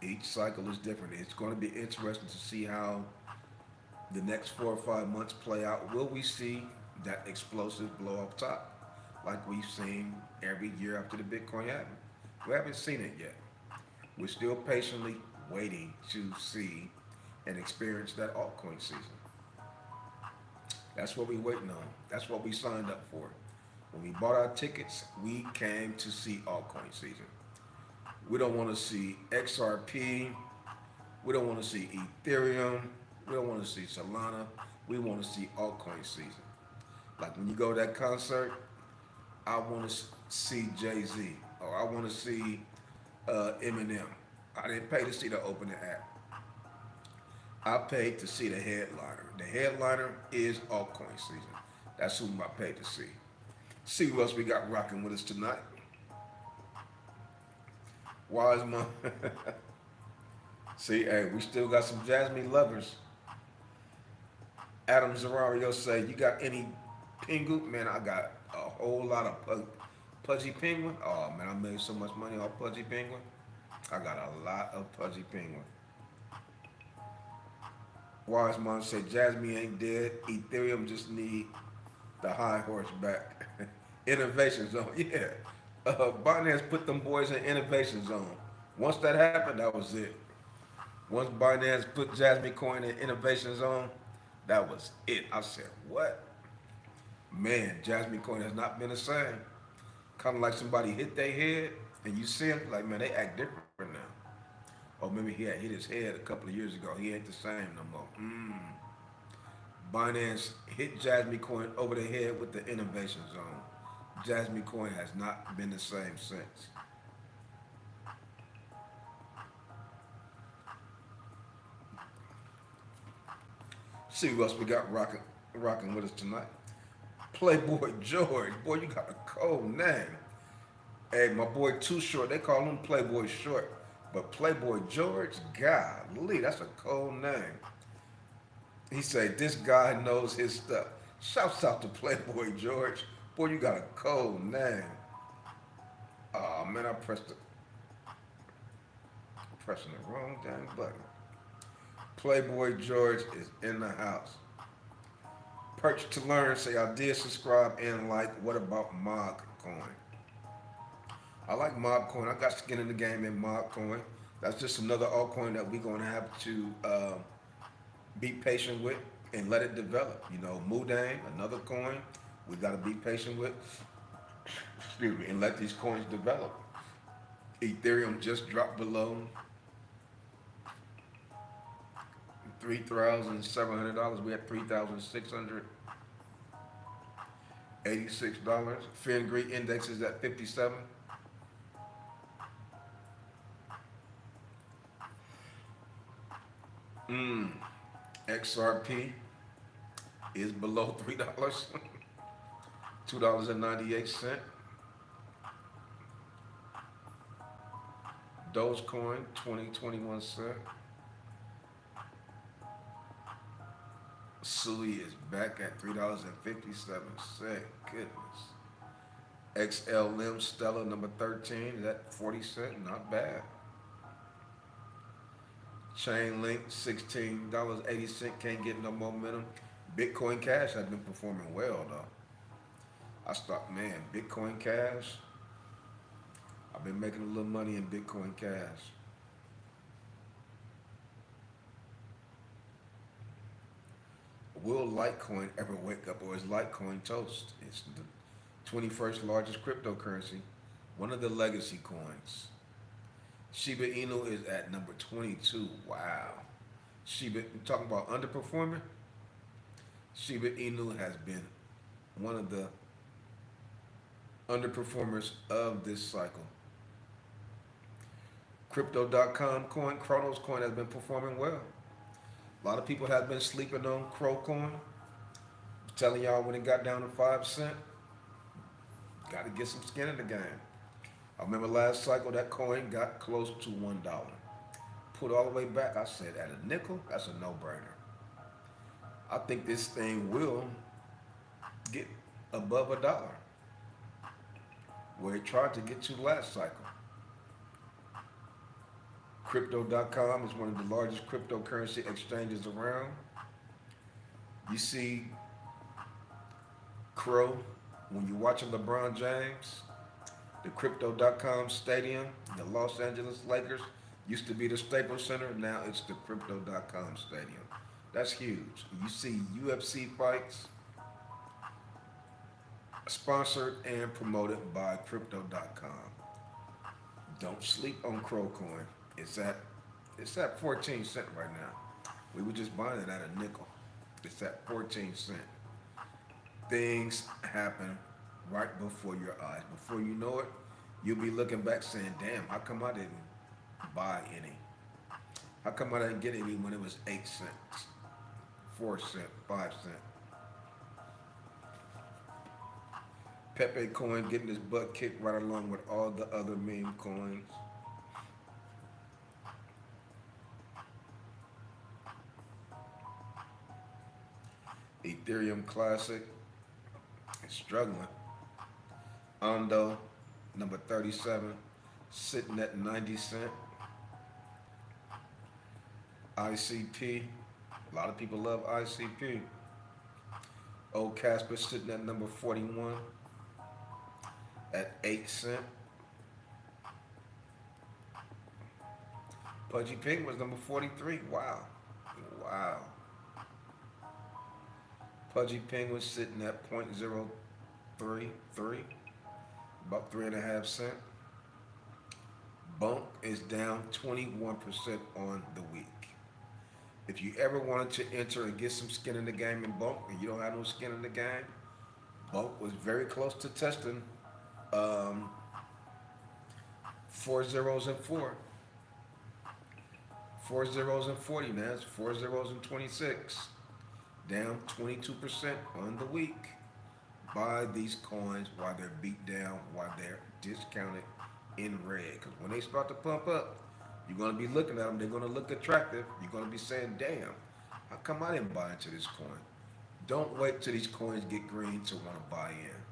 Speaker 1: Each cycle is different. It's going to be interesting to see how the next 4 or 5 months play out. Will we see that explosive blow up top like we've seen every year after the Bitcoin happened? We haven't seen it yet. We're still patiently waiting to see and experience that altcoin season. That's what we're waiting on. That's what we signed up for. When we bought our tickets, we came to see altcoin season. We don't want to see XRP. We don't want to see Ethereum. We don't want to see Solana. We want to see altcoin season. Like when you go to that concert, I want to see Jay-Z or I want to see Eminem. I didn't pay to see the opening act. I paid to see the headliner. The headliner is altcoin season. That's who I paid to see. See who else we got rocking with us tonight. Wise man. See, hey, we still got some Jasmine lovers. Adam Zarario say, you got any Pingu? Man, I got a whole lot of Pudgy Penguin. Oh man, I made so much money off Pudgy Penguin. I got a lot of Pudgy Penguin. Wise man said, Jasmine ain't dead. Ethereum just need the high horse back. Innovation zone, yeah. Binance put them boys in innovation zone. Once that happened, that was it. Once Binance put Jasmcoin in innovation zone, that was it. I said, what? Man, Jasmcoin has not been the same. Kind of like somebody hit their head, and you see him, like, man, they act different now. Or maybe he had hit his head a couple of years ago. He ain't the same no more. Binance hit Jasmcoin over the head with the innovation zone. Jasmcoin has not been the same since. See who else we got rocking with us tonight. Playboy George. Boy, you got a cold name. Hey, my boy Too Short, they call him Playboy Short. But Playboy George, golly, that's a cold name. He said, this guy knows his stuff. Shouts out to Playboy George. Boy, you got a cold name. Oh man, pressing the wrong dang button. Playboy George is in the house. Perch to learn, say I did subscribe and like. What about Mog Coin? I like Mob Coin. I got skin in the game in Mob Coin. That's just another altcoin that we're going to have to be patient with and let it develop. You know, Mudang, another coin we got to be patient with. Excuse me, and let these coins develop. Ethereum just dropped below $3,700. We had $3,686. Fear and greed index is at 57. XRP is below $3. $2.98. Dogecoin 2021 cent. Sui is back at $3.57. Goodness. XLM Stellar number 13 is at 40 cents. Not bad. Chainlink $16.80. Can't get no momentum. Bitcoin Cash has been performing well though. I stopped, man. Bitcoin Cash. I've been making a little money in Bitcoin Cash. Will Litecoin ever wake up, or is Litecoin toast? It's the 21st largest cryptocurrency, one of the legacy coins. Shiba Inu is at number 22. Wow. Shiba, talking about underperforming? Shiba Inu has been one of the underperformers of this cycle. Crypto.com coin, Chronos coin has been performing well. A lot of people have been sleeping on Crow coin. I'm telling y'all, when it got down to 5 cents, got to get some skin in the game. I remember last cycle that coin got close to $1. Put all the way back, I said at a nickel, that's a no-brainer. I think this thing will get above $1, where it tried to get to last cycle. Crypto.com is one of the largest cryptocurrency exchanges around. You see Crow, when you're watching LeBron James, the Crypto.com stadium, the Los Angeles Lakers, used to be the Staples Center, now it's the Crypto.com stadium. That's huge. You see UFC fights sponsored and promoted by Crypto.com. Don't sleep on Crow coin. It's at 14 cents right now. We were just buying it at a nickel. It's at 14 cents. Things happen right before your eyes. Before you know it, you'll be looking back saying, damn, how come I didn't buy any? How come I didn't get any when it was 8 cents, 4 cents, 5 cents? Pepe coin getting his butt kicked right along with all the other meme coins. Ethereum Classic is struggling. Ondo, number 37, sitting at 90 cents. ICP, a lot of people love ICP. Old Casper sitting at number 41 at 8 cents. Pudgy Pig was number 43. Wow. Wow. Pudgy Penguin sitting at 0.033, about 3.5 cents. Bunk is down 21% on the week. If you ever wanted to enter and get some skin in the game in Bunk and you don't have no skin in the game, Bunk was very close to testing 4 zeros and 4. 4 zeros and 40 now. It's 4 zeros and 26. Down 22% on the week. Buy these coins while they're beat down, while they're discounted in red. Because when they start to pump up, you're going to be looking at them. They're going to look attractive. You're going to be saying, damn, how come I didn't buy into this coin? Don't wait till these coins get green to want to buy in.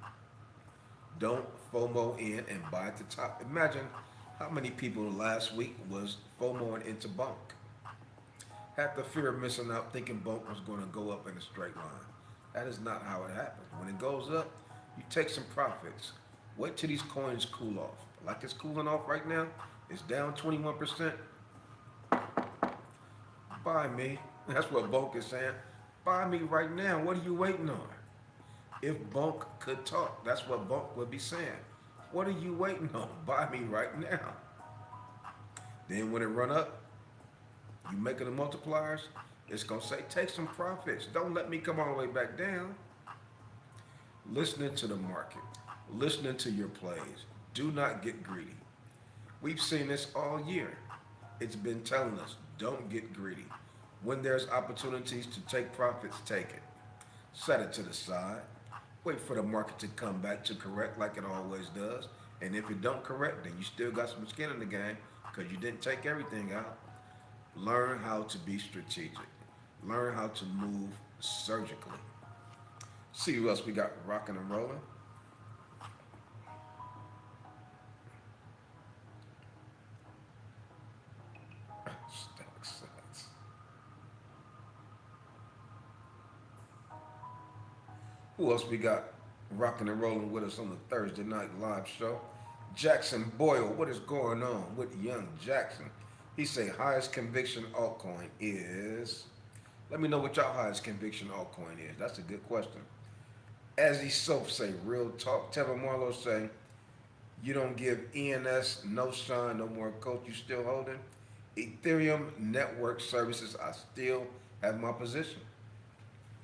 Speaker 1: Don't FOMO in and buy at the top. Imagine how many people last week was FOMOing into Bunk. Had the fear of missing out, thinking Bunk was going to go up in a straight line. That is not how it happens. When it goes up, you take some profits. Wait till these coins cool off. Like it's cooling off right now. It's down 21%. Buy me. That's what Bunk is saying. Buy me right now. What are you waiting on? If Bunk could talk, that's what Bunk would be saying. What are you waiting on? Buy me right now. Then when it run up, you making the multipliers, It's going to say, take some profits. Don't let me come all the way back down. Listening to the market, listening to your plays. Do not get greedy. We've seen this all year. It's been telling us, don't get greedy. When there's opportunities to take profits, take it. Set it to the side. Wait for the market to come back to correct like it always does. And if it don't correct, then you still got some skin in the game because you didn't take everything out. Learn how to be strategic. Learn how to move surgically. See who else we got rocking and rolling. Stock sites. Who else we got rocking and rolling with us on the Thursday night live show? Jackson Boyle, what is going on with young Jackson? He say highest conviction altcoin is. Let me know what y'all highest conviction altcoin is. That's a good question. As he self say, real talk. Tevin Marlowe say, you don't give ENS no shine, no more coach. You still holding? Ethereum network services. I still have my position.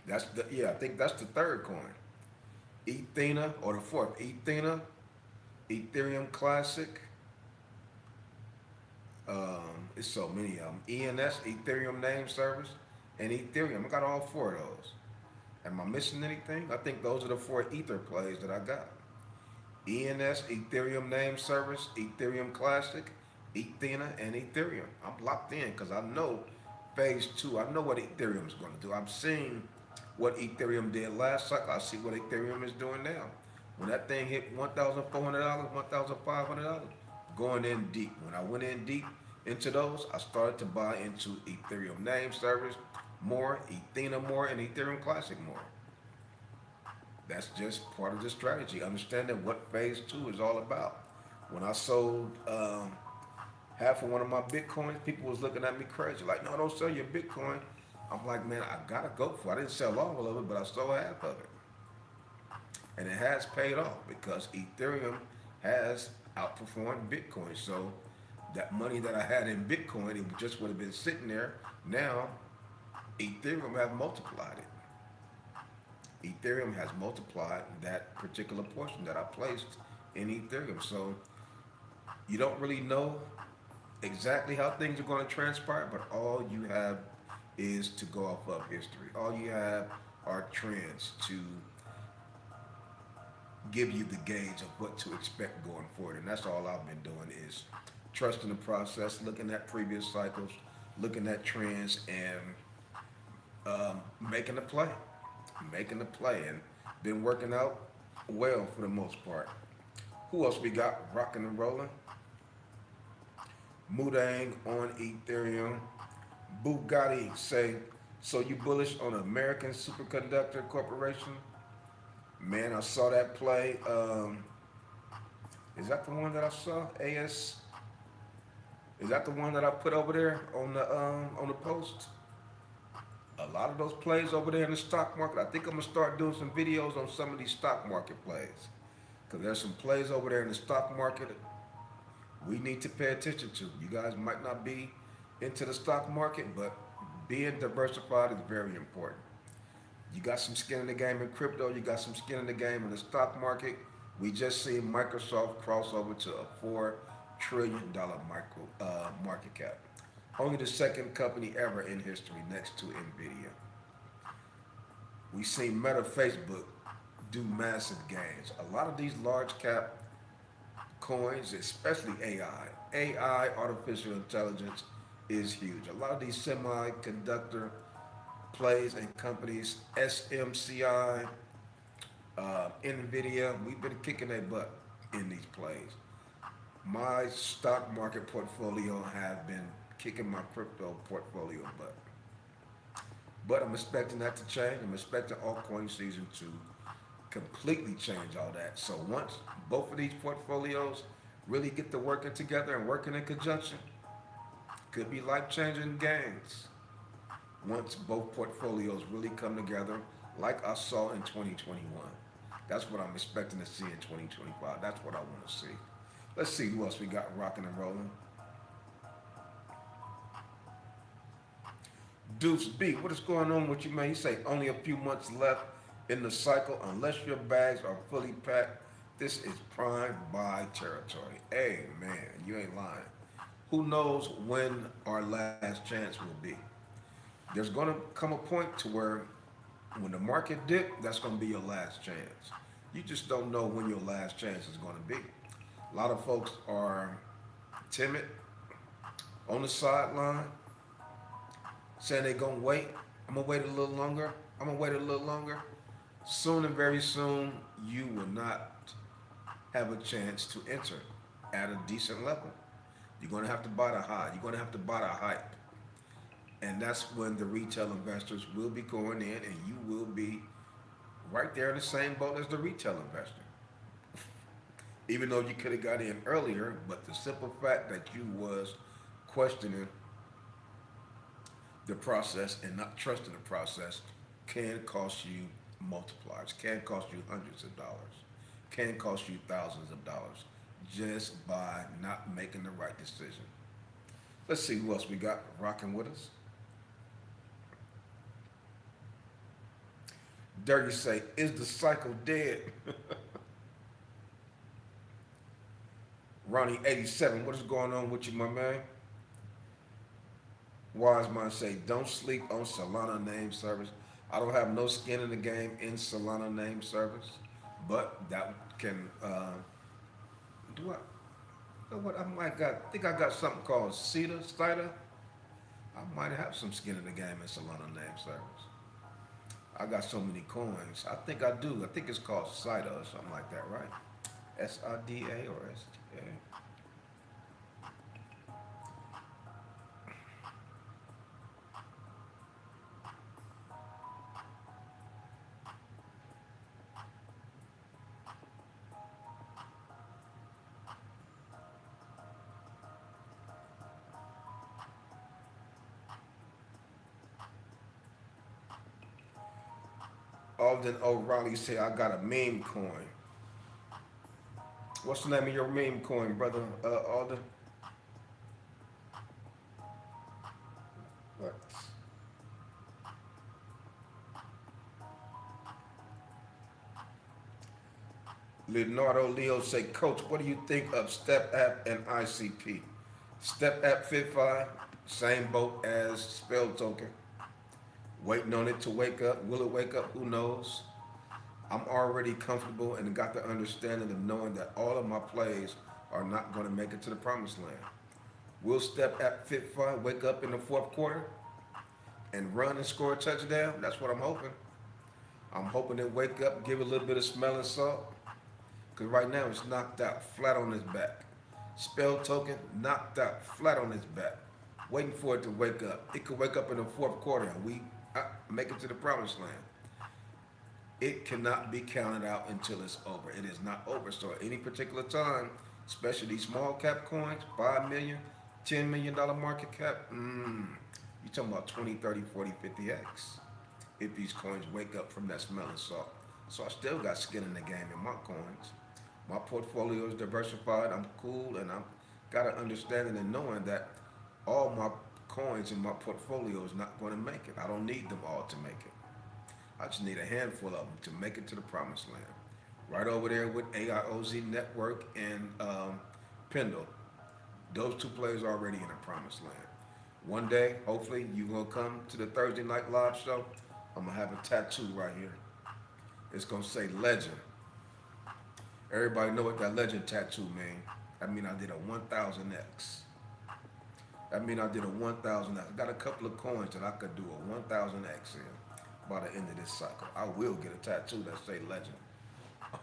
Speaker 1: That's the I think that's the third coin. Ethena or the fourth. Ethena, Ethereum Classic. It's so many of them. ENS, Ethereum Name Service, and Ethereum. I got all four of those. Am I missing anything? I think those are the four Ether plays that I got. ENS, Ethereum Name Service, Ethereum Classic, Ethena, and Ethereum. I'm locked in because I know phase two. I know what Ethereum is going to do. I'm seeing what Ethereum did last cycle. I see what Ethereum is doing now. When that thing hit $1,400, $1,500, going in deep. When I went in deep into those, I started to buy into Ethereum Name Service more, Ethena more, and Ethereum Classic more. That's just part of the strategy. Understanding what phase two is all about. When I sold half of one of my Bitcoins, people was looking at me crazy. Like, no, don't sell your Bitcoin. I'm like, man, I gotta go for it. I didn't sell all of it, but I sold half of it. And it has paid off because Ethereum has outperformed Bitcoin. So that money that I had in Bitcoin, it just would have been sitting there. Now, Ethereum have multiplied it. Ethereum has multiplied that particular portion that I placed in Ethereum. So you don't really know exactly how things are going to transpire, but all you have is to go off of history. All you have are trends to give you the gauge of what to expect going forward. And that's all I've been doing is trusting the process, looking at previous cycles, looking at trends, and making a play. Making a play. And been working out well for the most part. Who else we got rocking and rolling? Mudang on Ethereum. Bugatti say, so you bullish on American Superconductor Corporation? Man, I saw that play. Is that the one that I saw? AS. Is that the one that I put over there on the post? A lot of those plays over there in the stock market. I think I'm gonna start doing some videos on some of these stock market plays, because there's some plays over there in the stock market we need to pay attention to. You guys might not be into the stock market, but being diversified is very important. You got some skin in the game in crypto. You got some skin in the game in the stock market. We just seen Microsoft cross over to a $4 trillion market cap. Only the second company ever in history next to Nvidia. We seen Meta, Facebook do massive gains. A lot of these large cap coins, especially AI, artificial intelligence, is huge. A lot of these semiconductor plays and companies, SMCI, Nvidia, we've been kicking their butt in these plays. My stock market portfolio have been kicking my crypto portfolio butt. But I'm expecting that to change. I'm expecting altcoin season to completely change all that. So once both of these portfolios really get to working together and working in conjunction, could be life-changing gains. Once both portfolios really come together, like I saw in 2021. That's what I'm expecting to see in 2025. That's what I want to see. Let's see who else we got rocking and rolling. Deuce B, what is going on with you, man? You say only a few months left in the cycle. Unless your bags are fully packed, this is prime buy territory. Hey, man, you ain't lying. Who knows when our last chance will be? There's going to come a point to where when the market dip, that's going to be your last chance. You just don't know when your last chance is going to be. A lot of folks are timid on the sideline, saying they're going to wait. I'm going to wait a little longer. I'm going to wait a little longer. Soon and very soon, you will not have a chance to enter at a decent level. You're going to have to buy the high. You're going to have to buy the hype. And that's when the retail investors will be going in and you will be right there in the same boat as the retail investor. Even though you could have got in earlier, but the simple fact that you was questioning the process and not trusting the process can cost you multipliers, can cost you hundreds of dollars, can cost you thousands of dollars just by not making the right decision. Let's see who else we got rocking with us. Dirty say, is the cycle dead? Ronnie 87, what is going on with you, my man? Wise man say, don't sleep on Solana name service. I don't have no skin in the game in Solana name service, but that can do I? You know what? I think I got something called Cider. I might have some skin in the game in Solana name service. I got so many coins. I think I do. I think it's called Cider or something like that, right? SIDA or STA. Alden O'Reilly say I got a meme coin. What's the name of your meme coin, brother Alden? What? Leonardo Leo say, Coach, what do you think of Step App and ICP? Step App FitFi, same boat as Spell Token. Waiting on it to wake up. Will it wake up? Who knows? I'm already comfortable and got the understanding of knowing that all of my plays are not going to make it to the promised land. Will Step App FitFi wake up in the fourth quarter and run and score a touchdown? That's what I'm hoping. I'm hoping it wake up, give it a little bit of smelling salt, because right now it's knocked out, flat on its back. Spell Token knocked out, flat on its back, waiting for it to wake up. It could wake up in the fourth quarter and we make it to the promised land. It cannot be counted out until it's over. It is not over. So at any particular time, especially these small cap coins, 5 million, $10 million market cap, you're talking about 20, 30, 40, 50x if these coins wake up from that smelling salt. So I still got skin in the game in my coins. My portfolio is diversified. I'm cool, and I've got an understanding and knowing that all my coins in my portfolio is not going to make it. I don't need them all to make it. I just need a handful of them to make it to the promised land. Right over there with AIOZ Network and Pendle. Those two players are already in the promised land. One day, hopefully, you're going to come to the Thursday Night Live show. I'm going to have a tattoo right here. It's going to say Legend. Everybody know what that Legend tattoo mean. That mean I did a 1000X. That mean I did a 1000X. I got a couple of coins that I could do a 1000X in by the end of this cycle. I will get a tattoo that say Legend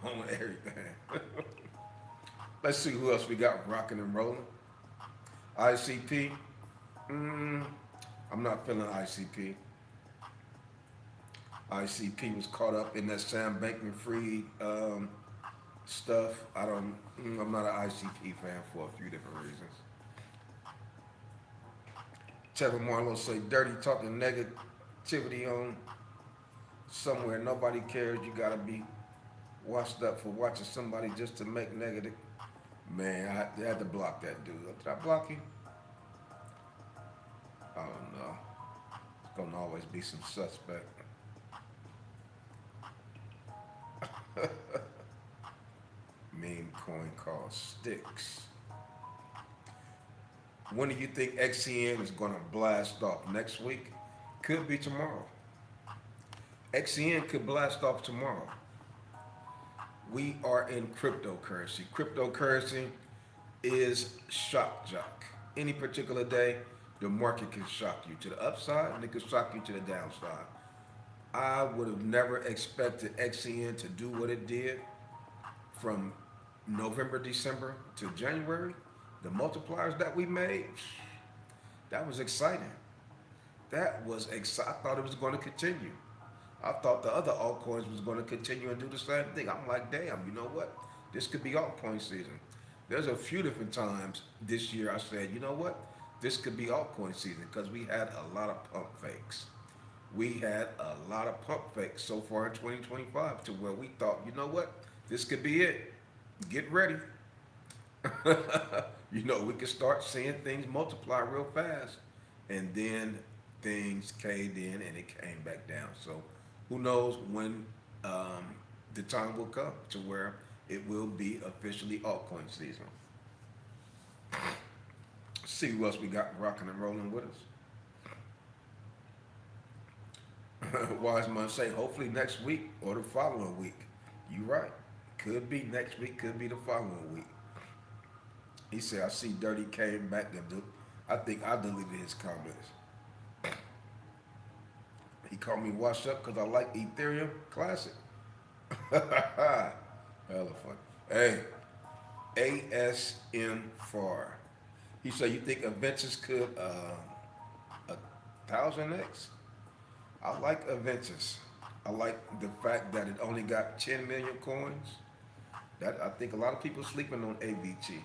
Speaker 1: on everything. Let's see who else we got rocking and rolling. ICP. I'm not feeling ICP. ICP was caught up in that Sam Bankman-Fried stuff. I'm not an ICP fan for a few different reasons. Trevor Marlowe say dirty talking negativity on somewhere. Nobody cares. You gotta be washed up for watching somebody just to make negative. Man, I had to block that dude. Did I block him? I don't know. Gonna always be some suspect. Meme coin called Sticks. When do you think XCN is gonna blast off? Next week? Could be tomorrow. XCN could blast off tomorrow. We are in cryptocurrency. Cryptocurrency is shock jock. Any particular day, the market can shock you to the upside and it can shock you to the downside. I would have never expected XCN to do what it did from November, December to January. The multipliers that we made, that was exciting. That was exciting. I thought it was going to continue. I thought the other altcoins was going to continue and do the same thing. I'm like, damn, you know what? This could be altcoin season. There's a few different times this year I said, you know what? This could be altcoin season because we had a lot of pump fakes. We had a lot of pump fakes so far in 2025 to where we thought, you know what? This could be it. Get ready. You know, we could start seeing things multiply real fast. And then things caved in and it came back down. So who knows when the time will come to where it will be officially altcoin season. See who else we got rocking and rolling with us. Wise man say hopefully next week or the following week. You right. Could be next week, could be the following week. He said I see Dirty came back and I think I deleted his comments. He called me washed up because I like Ethereum Classic. Hella fun. Hey, ASM FAR. He said, you think Aventus could 1000x? I like Aventus. I like the fact that it only got 10 million coins. That I think a lot of people sleeping on AVT.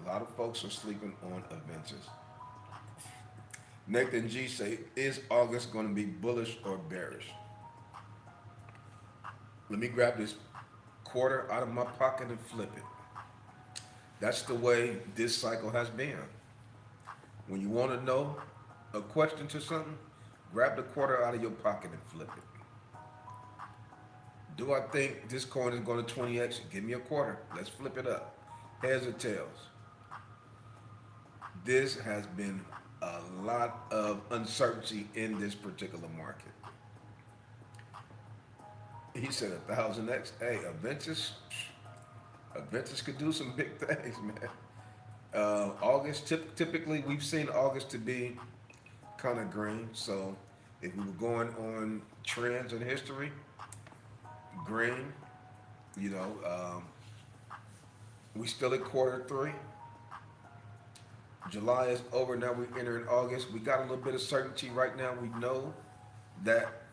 Speaker 1: A lot of folks are sleeping on Aventus. Nathan G say, is August going to be bullish or bearish? Let me grab this quarter out of my pocket and flip it. That's the way this cycle has been. When you want to know a question to something, grab the quarter out of your pocket and flip it. Do I think this coin is going to 20x? Give me a quarter. Let's flip it up. Heads or tails? This has been a lot of uncertainty in this particular market. He said 1000x. Hey, Aventus could do some big things, man. August, typically we've seen August to be kind of green. So if we were going on trends in history, green, you know, we still at quarter three. July is over, now we're entering August. We got a little bit of certainty right now. We know that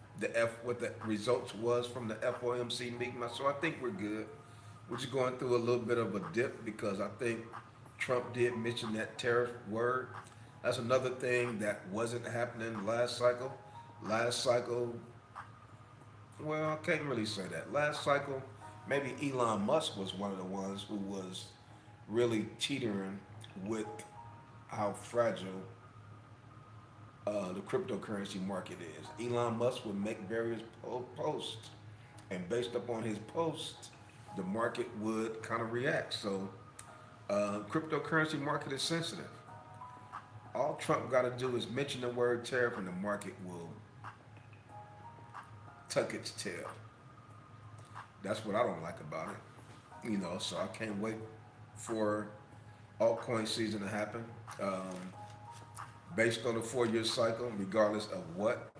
Speaker 1: what the results was from the FOMC meeting. So I think we're good. We're just going through a little bit of a dip because I think Trump did mention that tariff word. That's another thing that wasn't happening last cycle. Last cycle, well, I can't really say that. Last cycle, maybe Elon Musk was one of the ones who was really teetering with how fragile the cryptocurrency market is. Elon Musk would make various posts, and based upon his posts, the market would kind of react. So, cryptocurrency market is sensitive. All Trump got to do is mention the word tariff, and the market will tuck its tail. That's what I don't like about it. You know, so I can't wait for altcoin season to happen. Based on the 4-year cycle, regardless of what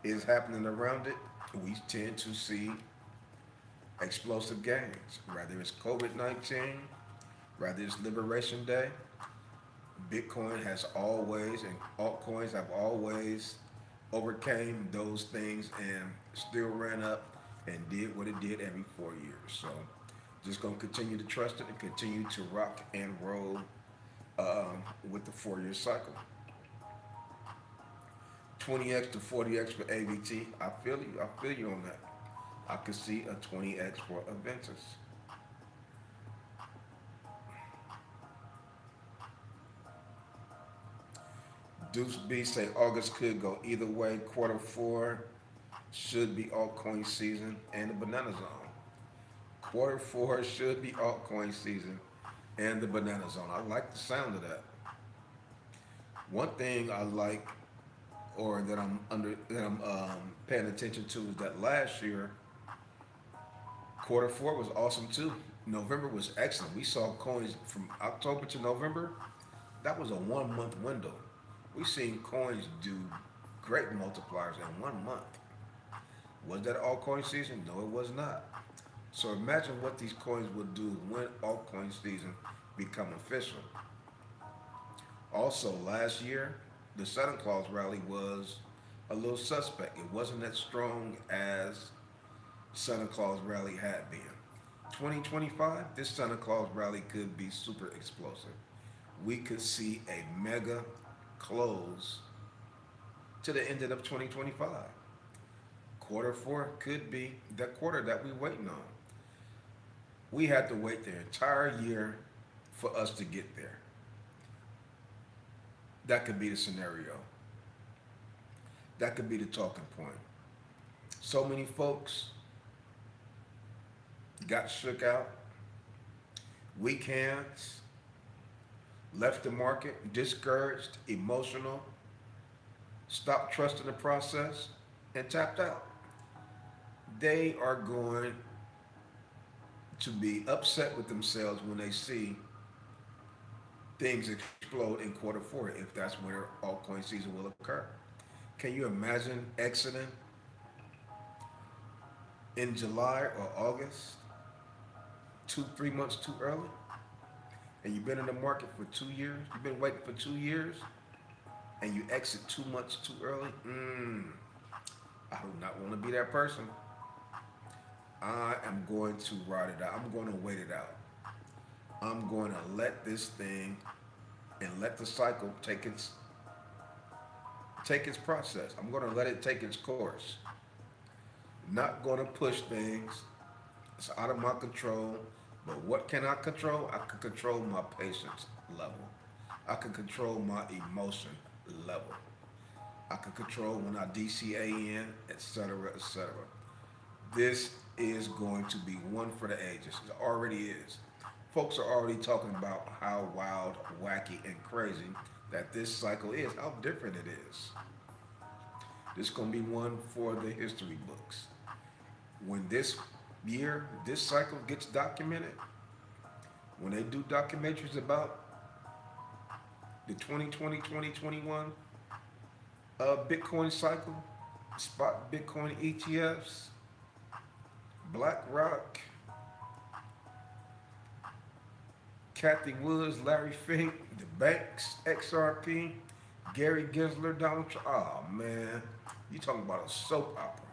Speaker 1: is happening around it, we tend to see explosive gains. Whether it's COVID-19, whether it's Liberation Day, Bitcoin has always, and altcoins have always overcame those things and still ran up and did what it did every 4 years. So just going to continue to trust it and continue to rock and roll with the 4-year cycle. 20x to 40x for AVT. I feel you on that. I could see a 20x for Aventus. Deuce B say August could go either way. Quarter four should be altcoin season and the banana zone. Quarter four should be altcoin season and the banana zone. I like the sound of that. One thing I like, or that I'm paying attention to, is that last year quarter four was awesome too. November was excellent. We saw coins from October to November. That was a 1 month window. We seen coins do great multipliers in 1 month. Was that altcoin season? No, it was not. So imagine what these coins would do when altcoin season become official. Also, last year, the Santa Claus rally was a little suspect. It wasn't as strong as Santa Claus rally had been. 2025, this Santa Claus rally could be super explosive. We could see a mega close to the end of 2025. Quarter four could be the quarter that we're waiting on. We had to wait the entire year for us to get there. That could be the scenario. That could be the talking point. So many folks got shook out, weak hands, left the market, discouraged, emotional, stopped trusting the process, and tapped out. They are going to be upset with themselves when they see things explode in quarter four, if that's where altcoin season will occur. Can you imagine exiting in July or August, 2, 3 months too early? And you've been in the market for 2 years, you've been waiting for 2 years, and you exit 2 months too early? I do not want to be that person. I am going to ride it out. I'm going to wait it out. I'm going to let this thing and let the cycle take its process. I'm going to let it take its course. Not going to push things. It's out of my control. But what can I control? I can control my patience level. I can control my emotion level. I can control when I DCA in, etc., etc. This is going to be one for the ages. It already is. Folks are already talking about how wild, wacky, and crazy that this cycle is, how different it is. This is going to be one for the history books. When this year, this cycle gets documented, when they do documentaries about the 2020-2021 Bitcoin cycle, spot Bitcoin ETFs, BlackRock, Kathy Woods, Larry Fink, the banks, XRP, Gary Gensler, Donald Trump. Oh man, you talking about a soap opera.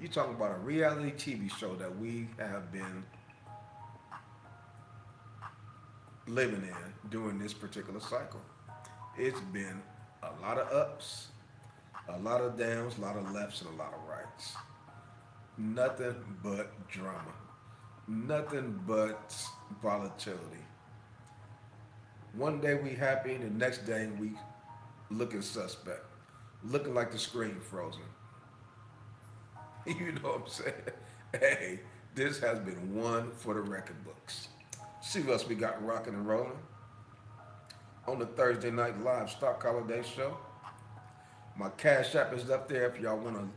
Speaker 1: You talking about a reality TV show that we have been living in during this particular cycle. It's been a lot of ups, a lot of downs, a lot of lefts, and a lot of rights. Nothing but drama. Nothing but volatility. One day we happy, the next day we looking suspect. Looking like the screen frozen. You know what I'm saying? Hey, this has been one for the record books. See what else we got rocking and rolling on the Thursday Night Live Stock Holiday Show. My Cash App is up there if y'all want to.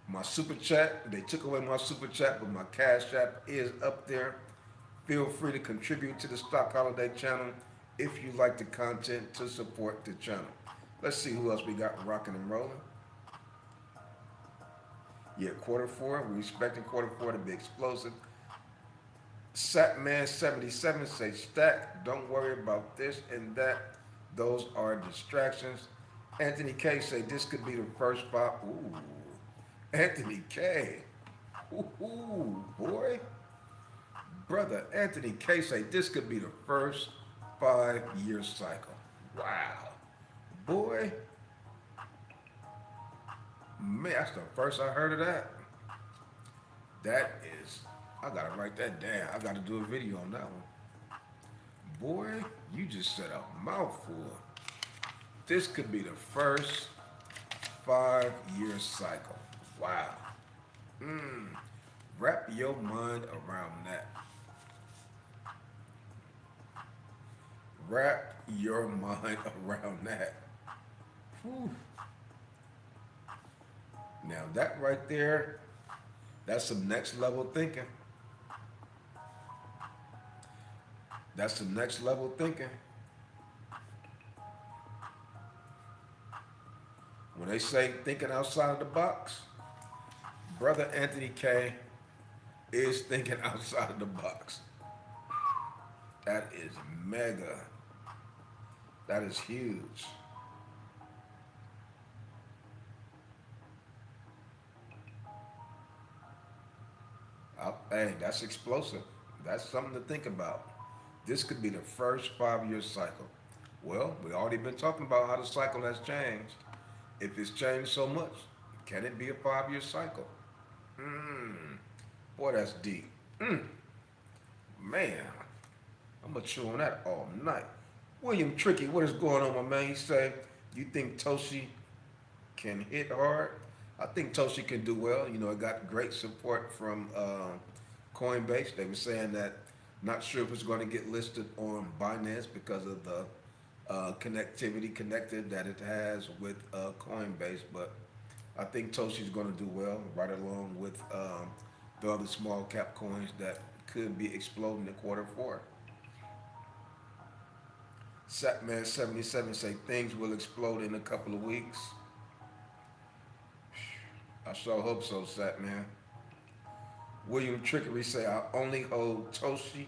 Speaker 1: My Super Chat, they took away my Super Chat, but my Cash App is up there. Feel free to contribute to the Stock Holiday channel if you like the content to support the channel. Let's see who else we got rocking and rolling. Yeah, quarter four. We're expecting quarter four to be explosive. Satman77 say stack. Don't worry about this and that. Those are distractions. Anthony K say this could be the first five. Ooh, Anthony K. Ooh, boy. Brother Anthony K say this could be the first 5-year cycle. Wow. Boy. Man, that's the first I heard of that. That is, I gotta write that down. I gotta do a video on that one. Boy, you just said a mouthful. This could be the first 5-year cycle. Wow. Mm. Wrap your mind around that. Wrap your mind around that. Whew. Now that right there, that's some next level thinking. That's some next level thinking. When they say thinking outside of the box, brother Anthony K is thinking outside of the box. That is mega. That is huge. Hey, that's explosive. That's something to think about. This could be the first 5-year cycle. Well, we already been talking about how the cycle has changed. If it's changed so much, can it be a 5-year cycle? Mm. Boy, that's deep. Mm. Man, I'm gonna chew on that all night. William Tricky, what is going on, my man? He say, you think Toshi can hit hard? I think Toshi can do well. You know, it got great support from Coinbase. They were saying that not sure if it's going to get listed on Binance because of the connectivity connected that it has with Coinbase, but I think Toshi's going to do well, right along with the other small cap coins that could be exploding in quarter 4. Satman77 say things will explode in a couple of weeks. I sure hope so, Satman. William Trickery say I only hold Toshi,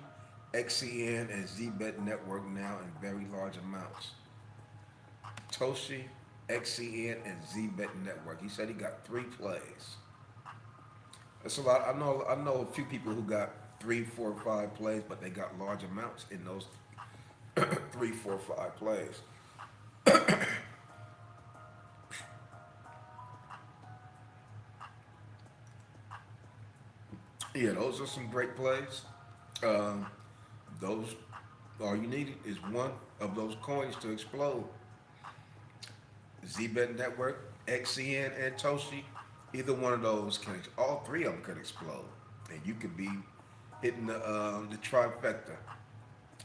Speaker 1: XCN, and ZBet Network now in very large amounts. Toshi, XCN, and ZBet Network. He said he got 3 plays. That's a lot. I know a few people who got 3, 4, 5 plays, but they got large amounts in those 3, 4, 5 plays. Yeah, those are some great plays. Um, those all you need is one of those coins to explode. ZBet Network, XCN, and Toshi. Either one of those can. All 3 of them could explode, and you could be hitting the trifecta.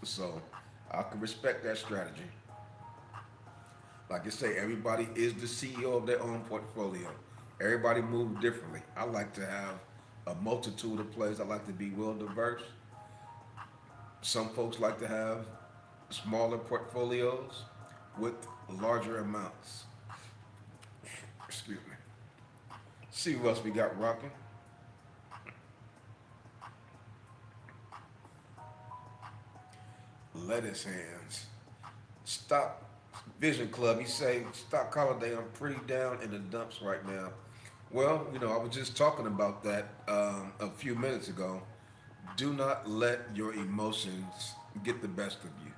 Speaker 1: So I can respect that strategy. Like I say, everybody is the CEO of their own portfolio. Everybody moves differently. I like to have a multitude of plays. I like to be well diverse. Some folks like to have smaller portfolios with larger amounts. Excuse me. See what else we got rocking. Lettuce hands. Stock Vision Club. He say stock holiday. I'm pretty down in the dumps right now. Well, you know, I was just talking about that a few minutes ago. Do not let your emotions get the best of you.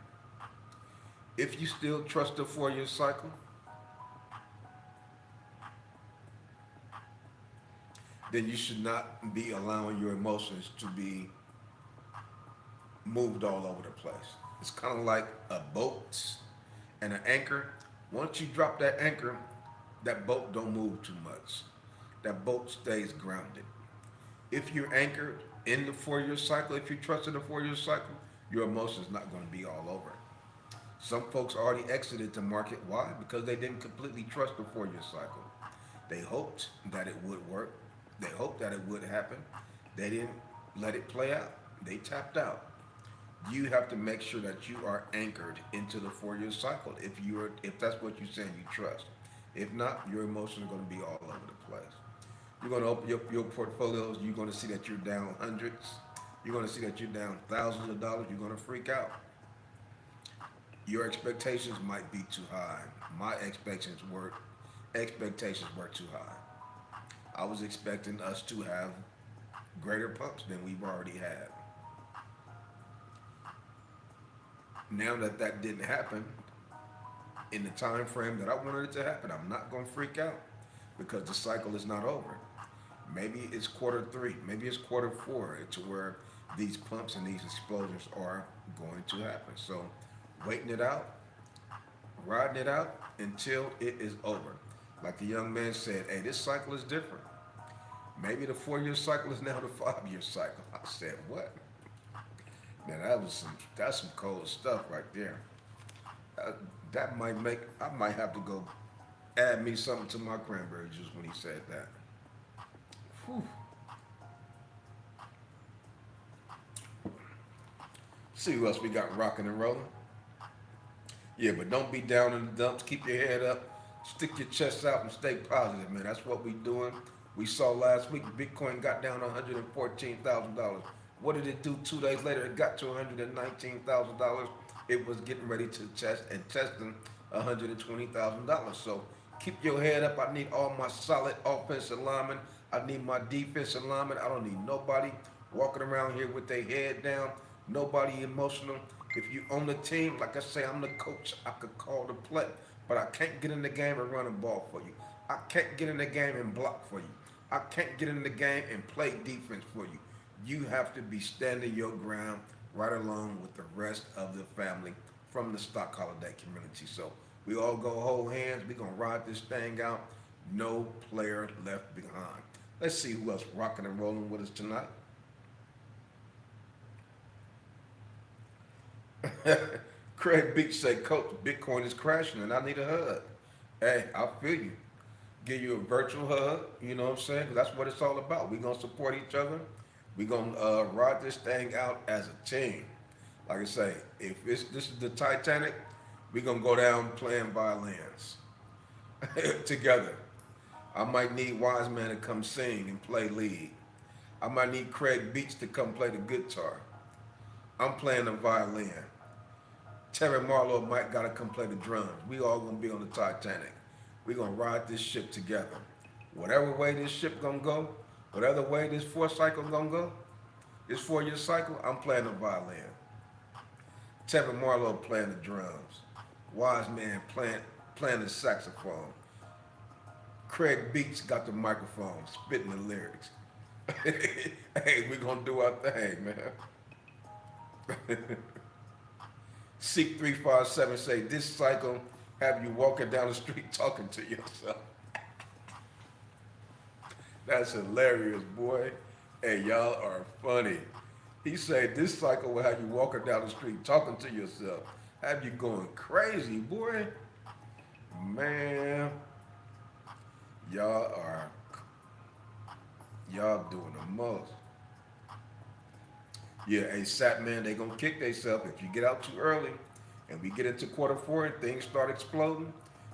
Speaker 1: If you still trust the 4-year cycle, then you should not be allowing your emotions to be moved all over the place. It's kind of like a boat and an anchor. Once you drop that anchor, that boat don't move too much. That boat stays grounded. If you're anchored in the 4-year cycle, if you trust in the 4-year cycle, your emotions not going to be all over. Some folks already exited the market. Why? Because they didn't completely trust the 4-year cycle. They hoped that it would work. They hoped that it would happen. They didn't let it play out. They tapped out. You have to make sure that you are anchored into the 4-year cycle if that's what you're saying you trust. If not, your emotions are going to be all over the place. You're going to open up your portfolios. You're going to see that you're down hundreds. You're going to see that you're down thousands of dollars. You're going to freak out. Your expectations might be too high. My expectations were too high. I was expecting us to have greater pumps than we've already had. Now that that didn't happen in the time frame that I wanted it to happen, I'm not going to freak out because the cycle is not over. Maybe it's quarter 3, maybe it's quarter 4 to where these pumps and these explosions are going to happen. So waiting it out, riding it out until it is over. Like the young man said, hey, this cycle is different. Maybe the 4 year cycle is now the 5 year cycle. I said, what? Now that's some cold stuff right there. Uh, that might make I might have to go add me something to my cranberry juice when he said that. Whew. See who else we got rocking and rolling. Yeah, but don't be down in the dumps. Keep your head up. Stick your chest out and stay positive, man. That's what we doing. We saw last week Bitcoin got down to $114,000. What did it do 2 days later? It got to $119,000. It was getting ready to test and testing $120,000. So keep your head up. I need all my solid offensive linemen. I need my defensive linemen. I don't need nobody walking around here with their head down. Nobody emotional. If you own the team, like I say, I'm the coach. I could call the play, but I can't get in the game and run a ball for you. I can't get in the game and block for you. I can't get in the game and play defense for you. You have to be standing your ground right along with the rest of the family from the stock holiday community. So we all go hold hands. We're gonna ride this thing out. No player left behind. Let's see who else rocking and rolling with us tonight. Craig Beach said, Coach, Bitcoin is crashing and I need a hug. Hey, I feel you. Give you a virtual hug, you know what I'm saying? 'Cause that's what it's all about. We're going to support each other. We're going to ride this thing out as a team. Like I say, if this is the Titanic, we're going to go down playing violins together. I might need Wise Man to come sing and play lead. I might need Craig Beach to come play the guitar. I'm playing the violin. Terry Marlowe might gotta come play the drums. We all gonna be on the Titanic. We gonna ride this ship together. Whatever way this ship gonna go, whatever way this 4 cycle gonna go, this 4 year cycle, I'm playing the violin. Terry Marlowe playing the drums. Wise Man playing the saxophone. Craig Beats got the microphone, spitting the lyrics. Hey, we gonna do our thing, man. Seek 357 say this cycle have you walking down the street talking to yourself. That's hilarious, boy. Hey, y'all are funny. He said this cycle will have you walking down the street talking to yourself. Have you going crazy, boy. Man, y'all are y'all doing the most. Yeah, hey, Sat man, they gonna kick themselves if you get out too early, and we get into quarter 4 and things start exploding,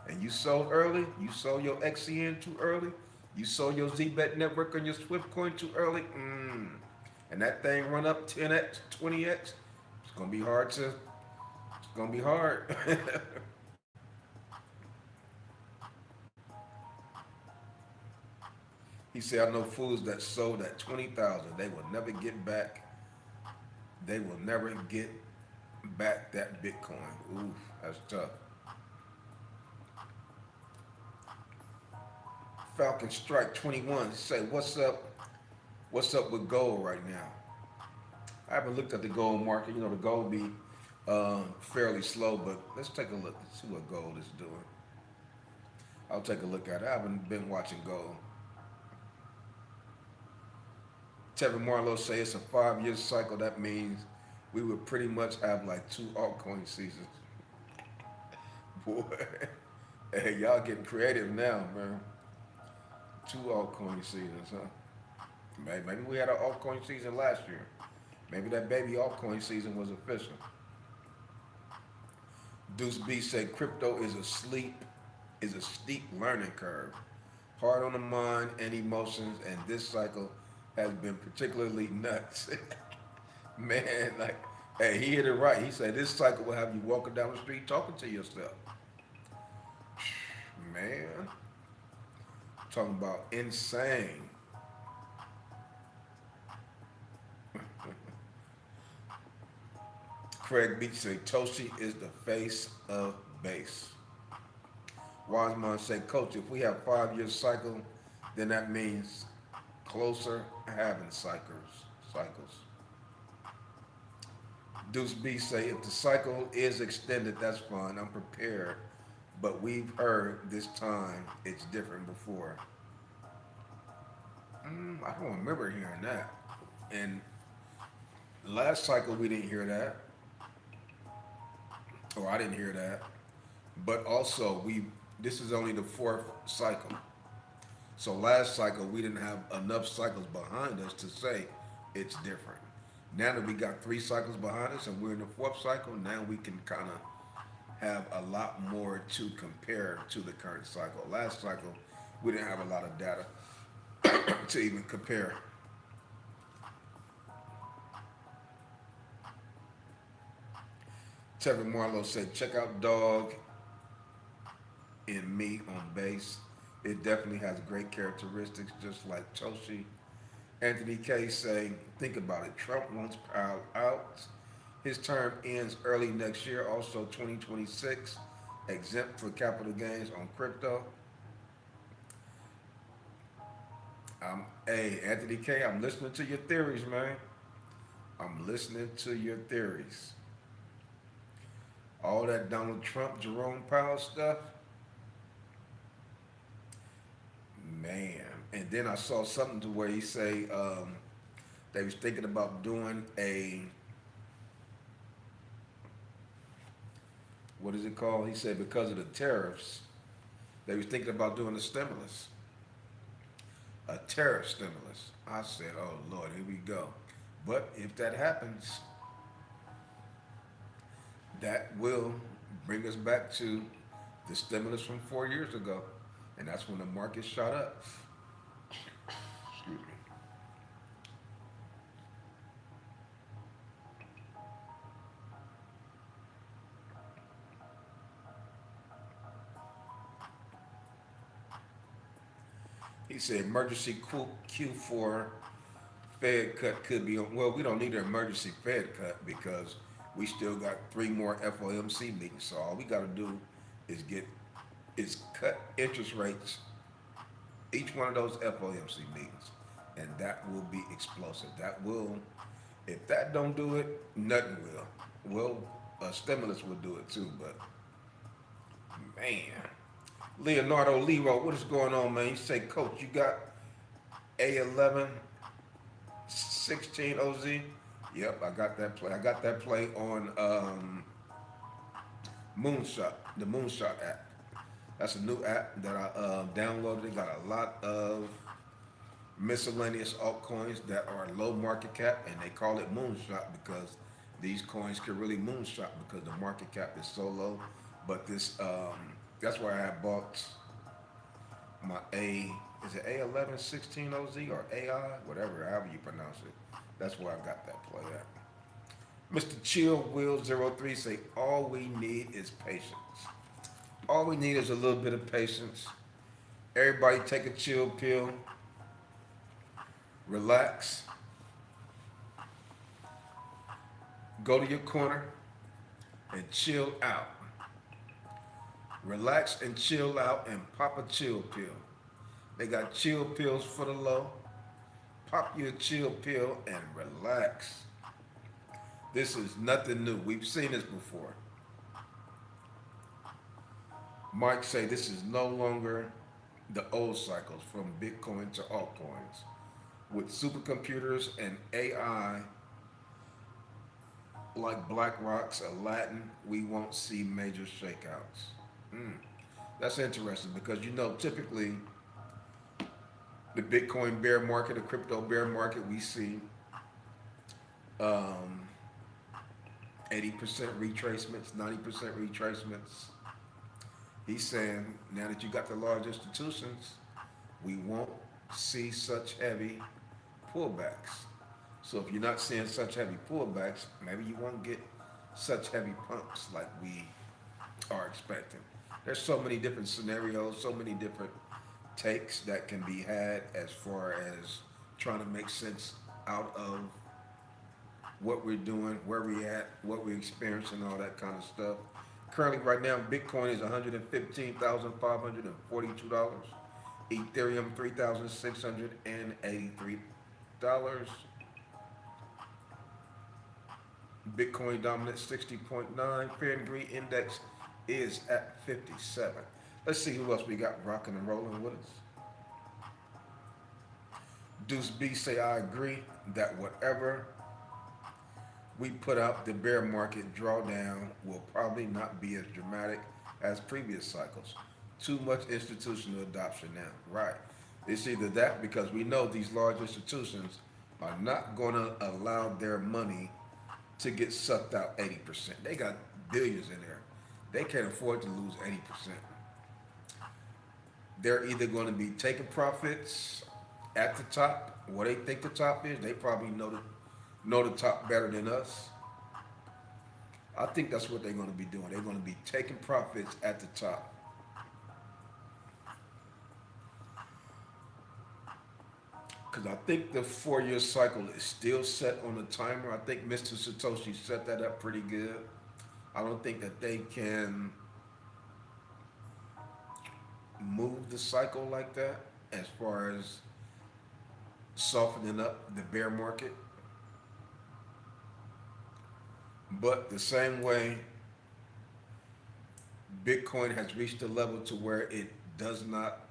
Speaker 1: and you sold early, you sold your XCN too early, you sold your ZBet network on your Swift coin too early, and that thing run up 10x, 20x. It's gonna be hard to. It's gonna be hard. He said, I know fools that sold at 20,000. They will never get back. They will never get back that Bitcoin. Oof, that's tough. Falcon Strike 21 say, what's up? What's up with gold right now? I haven't looked at the gold market. You know, the gold be fairly slow, but let's take a look and see what gold is doing. I'll take a look at it. I haven't been watching gold. Tevin Marlowe say it's a 5 year cycle. That means we would pretty much have like 2 altcoin seasons. Boy, hey, y'all getting creative now, man. 2 altcoin seasons, huh? Maybe we had an altcoin season last year. Maybe that baby altcoin season was official. Deuce B said crypto is a steep learning curve, hard on the mind and emotions, and this cycle has been particularly nuts. Man, like, hey, he hit it right. He said this cycle will have you walking down the street talking to yourself. Man, talking about insane. Craig Beach said Toshi is the face of base. Wiseman said, Coach, if we have 5 year cycle, then that means closer having cycles. Deuce B say if the cycle is extended, that's fine. I'm prepared but we've heard this time it's different before. I don't remember hearing that. And last cycle we didn't hear that, or I didn't hear that. But also we this is only the fourth cycle. So last cycle we didn't have enough cycles behind us to say it's different. Now that we got three cycles behind us and we're in the fourth cycle, now we can kind of have a lot more to compare to the current cycle. Last cycle we didn't have a lot of data to even compare. Tevin Marlowe said, check out Dog in Me on bass. It definitely has great characteristics, just like Toshi. Anthony K saying, think about it. Trump wants power out. His term ends early next year, also 2026. Exempt for capital gains on crypto. Hey, Anthony K, I'm listening to your theories, man. I'm listening to your theories. All that Donald Trump, Jerome Powell stuff, man. And then I saw something to where he say they was thinking about doing a what is it called? He said because of the tariffs, they was thinking about doing a stimulus, a tariff stimulus. I said, oh Lord, here we go. But if that happens, that will bring us back to the stimulus from 4 years ago, and that's when the market shot up. Excuse me. He said emergency Q4 Fed cut could be on. Well, we don't need an emergency Fed cut because we still got three more FOMC meetings. So all we got to do is cut interest rates each one of those FOMC meetings, and that will be explosive. That will, if that don't do it, nothing will. Well, a stimulus will do it too. But man, Leonardo Leroy, what is going on, man? You say, Coach, you got A11 16 OZ? Yep, I got that play. I got that play on Moonshot, the Moonshot app. That's a new app that I downloaded. It got a lot of miscellaneous altcoins that are low market cap, and they call it Moonshot because these coins can really moonshot because the market cap is so low. But this, that's why I bought my A. Is it A11 16 OZ or AI, whatever, however you pronounce it. That's where I got that play at. Mr. Chill Will 03 say all we need is patience. All we need is a little bit of patience. Everybody take a chill pill, relax, go to your corner and chill out. Relax and chill out and pop a chill pill. They got chill pills for the low. Pop your chill pill and relax. This is nothing new. We've seen this before. Mike say this is no longer the old cycles from Bitcoin to altcoins. With supercomputers and AI like BlackRock's Aladdin, we won't see major shakeouts. That's interesting because typically the Bitcoin bear market, the crypto bear market, we see 80% retracements, 90% retracements. He's saying now that you got the large institutions, we won't see such heavy pullbacks. So if you're not seeing such heavy pullbacks, maybe you won't get such heavy pumps like we are expecting. There's so many different scenarios, so many different takes that can be had as far as trying to make sense out of what we're doing, where we're at, what we're experiencing, all that kind of stuff. Currently, right now, Bitcoin is $115,542. Ethereum, $3,683. Bitcoin dominance 60.9. Fear and greed index is at 57. Let's see who else we got rocking and rolling with us. Deuce B say, I agree that whatever we put out, the bear market drawdown will probably not be as dramatic as previous cycles. Too much institutional adoption now. Right. It's either that because we know these large institutions are not going to allow their money to get sucked out 80%. They got billions in there. They can't afford to lose 80%. They're either going to be taking profits at the top, what they think the top is. They probably know the top better than us. I think that's what they're going to be doing. They're going to be taking profits at the top. Because I think the 4 year cycle is still set on a timer. I think Mr. Satoshi set that up pretty good. I don't think that they can move the cycle like that as far as softening up the bear market. But the same way Bitcoin has reached a level to where it does not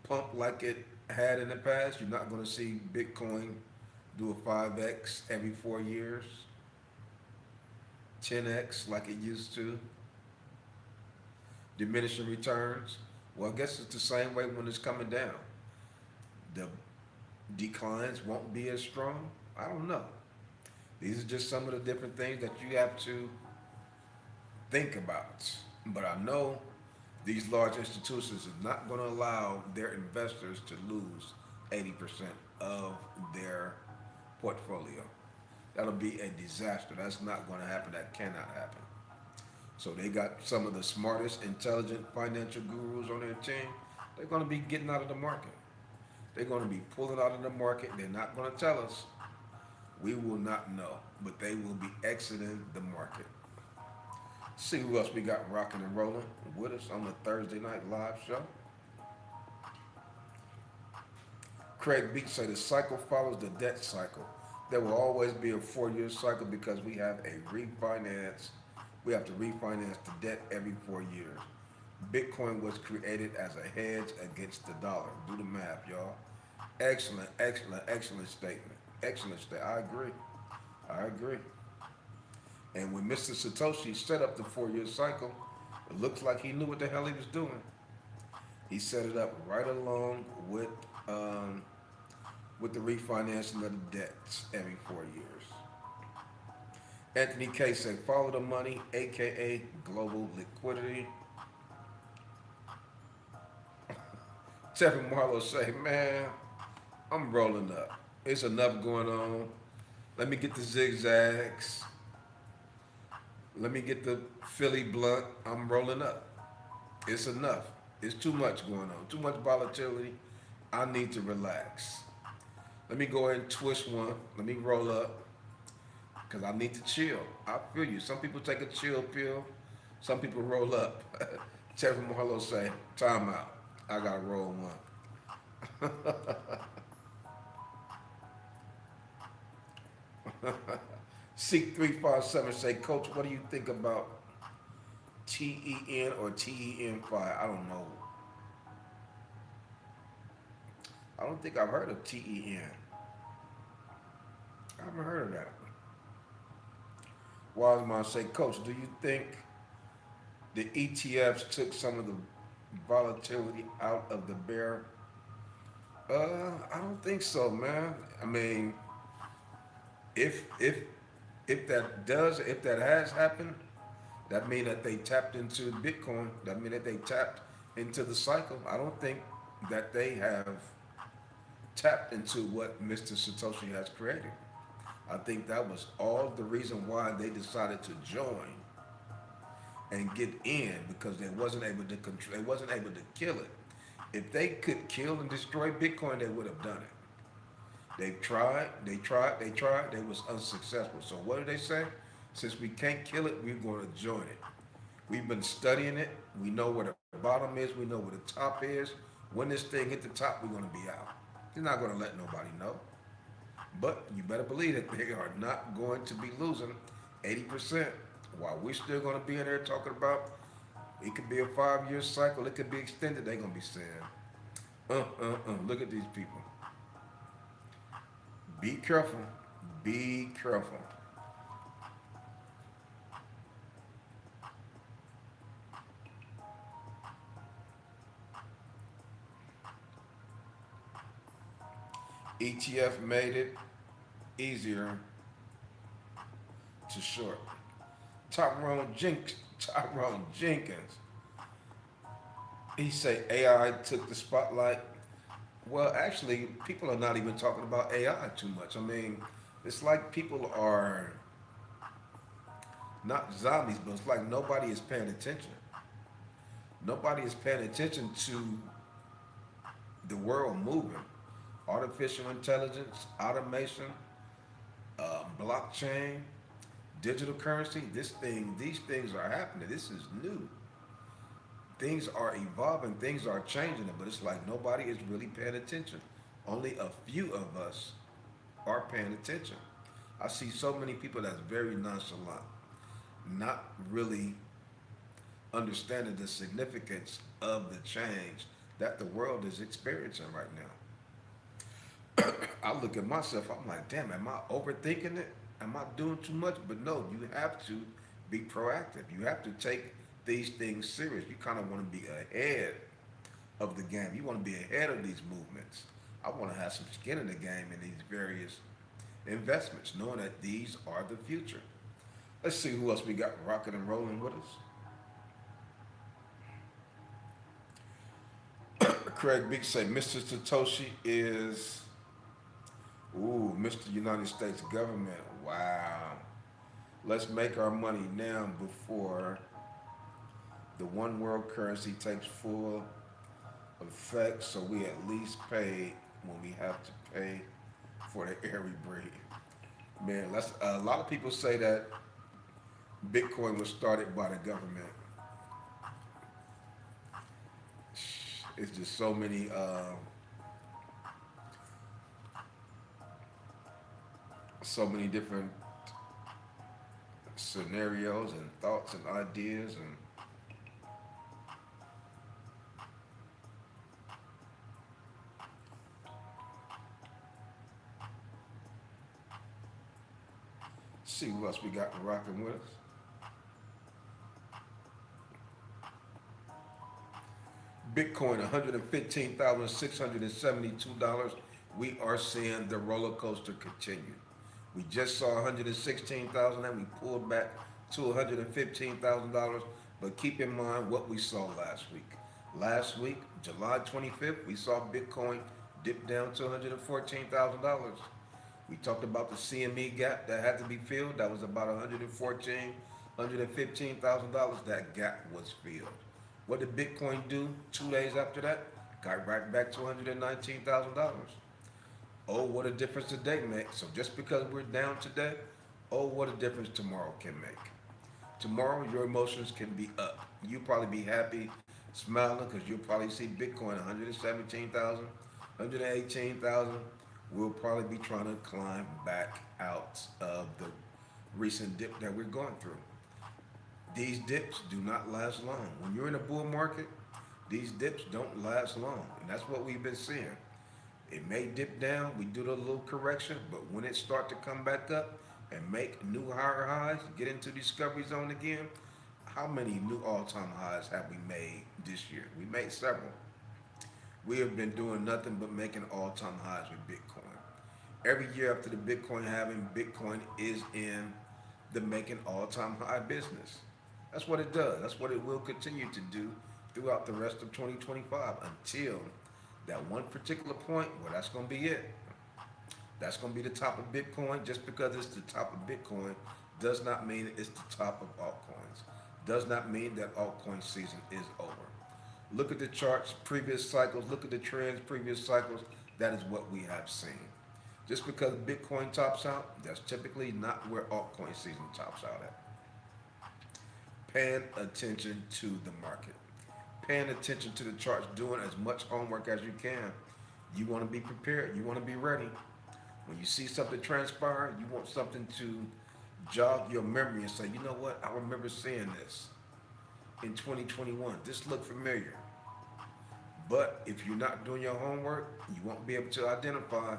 Speaker 1: pump like it had in the past, you're not going to see Bitcoin do a 5x every 4 years, 10x like it used to, diminishing returns. Well, I guess it's the same way when it's coming down. The declines won't be as strong. I don't know. These are just some of the different things that you have to think about. But I know these large institutions are not going to allow their investors to lose 80% of their portfolio. That'll be a disaster. That's not going to happen. That cannot happen. So they got some of the smartest, intelligent financial gurus on their team. They're going to be getting out of the market. They're going to be pulling out of the market. They're not going to tell us. We will not know, but they will be exiting the market. See who else we got rocking and rolling with us on the Thursday night live show. Craig Beach say the cycle follows the debt cycle. There will always be a 4 year cycle because we have a refinance. We have to refinance the debt every 4 years. Bitcoin was created as a hedge against the dollar. Do the math, y'all. Excellent, excellent, excellent statement. Excellent statement. I agree. I agree. And when Mr. Satoshi set up the 4 year cycle, it looks like he knew what the hell he was doing. He set it up right along with the refinancing of the debts every 4 years. Anthony K said, follow the money, aka global liquidity. Tevin Marlowe say, man, I'm rolling up. It's enough going on. Let me get the zigzags. Let me get the Philly blunt. I'm rolling up. It's enough. It's too much going on. Too much volatility. I need to relax. Let me go ahead and twist one. Let me roll up. Because I need to chill. I feel you. Some people take a chill pill. Some people roll up. Tevin Marlowe say, time out. I got to roll one. Seek 357 say, Coach, what do you think about TEN or TEN5? I don't know. I don't think I've heard of TEN. I haven't heard of that. Wiseman say, Coach, do you think the ETFs took some of the volatility out of the bear? I don't think so, man. I mean, if if that has happened, that means that they tapped into Bitcoin. That means that they tapped into the cycle. I don't think that they have tapped into what Mr. Satoshi has created. I think that was all the reason why they decided to join and get in because they wasn't able to control. They wasn't able to kill it. If they could kill and destroy Bitcoin, they would have done it. They tried, they tried, they tried. They was unsuccessful. So what did they say? Since we can't kill it, we're going to join it. We've been studying it. We know where the bottom is. We know where the top is. When this thing hit the top, we're going to be out. They're not going to let nobody know. But you better believe that they are not going to be losing 80% While we're still going to be in there talking about it could be a 5 year cycle, it could be extended, they're going to be saying, look at these people. Be careful. Be careful. ETF made it easier to short. Tyrone Jenkins, he say AI took the spotlight. Well, actually, people are not even talking about AI too much. I mean, it's like people are not zombies, but it's like nobody is paying attention. Nobody is paying attention to the world moving. Artificial intelligence, automation, blockchain, digital currency. These things are happening. This is new. Things are evolving. Things are changing, but it's like nobody is really paying attention. Only a few of us are paying attention. I see so many people that's very nonchalant, not really understanding the significance of the change that the world is experiencing right now. I look at myself, I'm like, damn, am I overthinking it? Am I doing too much? But no, you have to be proactive. You have to take these things serious. You kind of want to be ahead of the game. You want to be ahead of these movements. I want to have some skin in the game in these various investments, knowing that these are the future. Let's see who else we got rocking and rolling with us. Craig Beach say Mr. Satoshi is, ooh, Mr. United States government. Wow. Let's make our money now before the one world currency takes full effect, so we at least pay when we have to pay for the air we breathe. Man, a lot of people say that Bitcoin was started by the government. It's just so many different scenarios and thoughts and ideas and see who else we got rocking with us. Bitcoin, $115,672. We are seeing the roller coaster continue. We just saw 116,000 and we pulled back to $115,000. But keep in mind what we saw last week. Last week, July 25th, we saw Bitcoin dip down to $114,000. We talked about the CME gap that had to be filled. That was about $115,000. That gap was filled. What did Bitcoin do 2 days after that? Got right back to $119,000. Oh, what a difference today makes. So just because we're down today, oh, what a difference tomorrow can make. Tomorrow, your emotions can be up. You'll probably be happy, smiling, because you'll probably see Bitcoin 117,000, 118,000. We'll probably be trying to climb back out of the recent dip that we're going through. These dips do not last long. When you're in a bull market, these dips don't last long. And that's what we've been seeing. It may dip down, we do the little correction, but when it start to come back up and make new higher highs, get into discovery zone again, how many new all-time highs have we made this year? We made several. We have been doing nothing but making all-time highs with Bitcoin. Every year after the Bitcoin halving, Bitcoin is in the making all-time high business. That's what it does. That's what it will continue to do throughout the rest of 2025 until that one particular point where that's going to be it. That's going to be the top of Bitcoin. Just because it's the top of Bitcoin does not mean it's the top of altcoins. Does not mean that altcoin season is over. Look at the charts, previous cycles. Look at the trends, previous cycles. That is what we have seen. Just because Bitcoin tops out, that's typically not where altcoin season tops out at. Paying attention to the market. Paying attention to the charts, doing as much homework as you can. You want to be prepared. You want to be ready. When you see something transpire, you want something to jog your memory and say, you know what, I remember seeing this in 2021. This looked familiar. But if you're not doing your homework, you won't be able to identify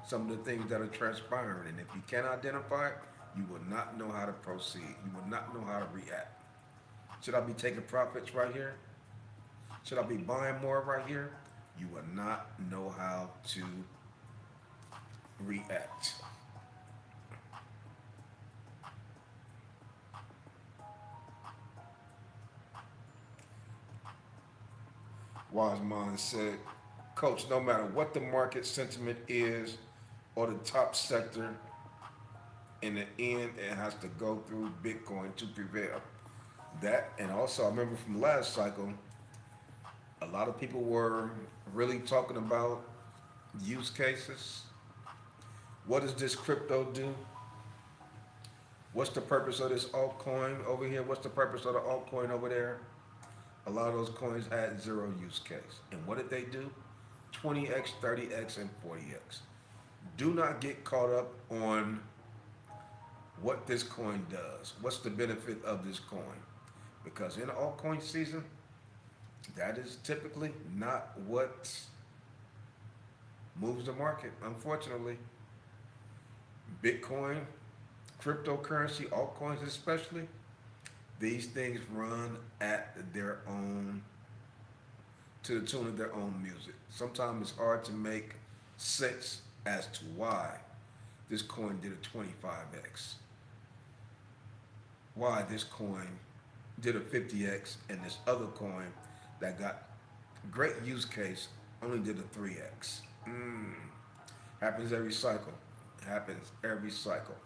Speaker 1: some of the things that are transpiring. And if you can't identify it, you will not know how to proceed. You will not know how to react. Should I be taking profits right here? Should I be buying more right here? You will not know how to react. Wise Mind said, Coach, no matter what the market sentiment is or the top sector, in the end, it has to go through Bitcoin to prevail. That, and also I remember from last cycle, a lot of people were really talking about use cases. What does this crypto do? What's the purpose of this altcoin over here? What's the purpose of the altcoin over there? A lot of those coins had zero use case. And what did they do? 20x, 30x, and 40x. Do not get caught up on what this coin does. What's the benefit of this coin? Because in altcoin season, that is typically not what moves the market, unfortunately. Bitcoin, cryptocurrency, altcoins especially, these things run at their own, to the tune of their own music. Sometimes it's hard to make sense as to why this coin did a 25x, why this coin did a 50x, and this other coin that got great use case only did a 3x. Happens every cycle. Happens every cycle.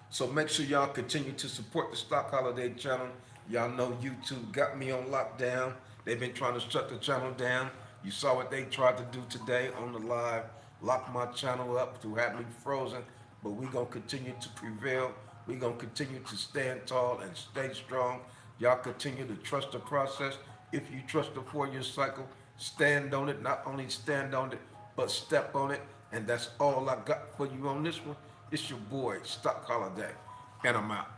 Speaker 1: So make sure y'all continue to support the Stock Holiday channel. Y'all know YouTube got me on lockdown. They've been trying to shut the channel down. You saw what they tried to do today on the live. Lock my channel up to have me frozen. But we're going to continue to prevail. We're going to continue to stand tall and stay strong. Y'all continue to trust the process. If you trust the 4-year cycle, stand on it. Not only stand on it, but step on it. And that's all I got for you on this one. It's your boy, Stock Holiday, and I'm out.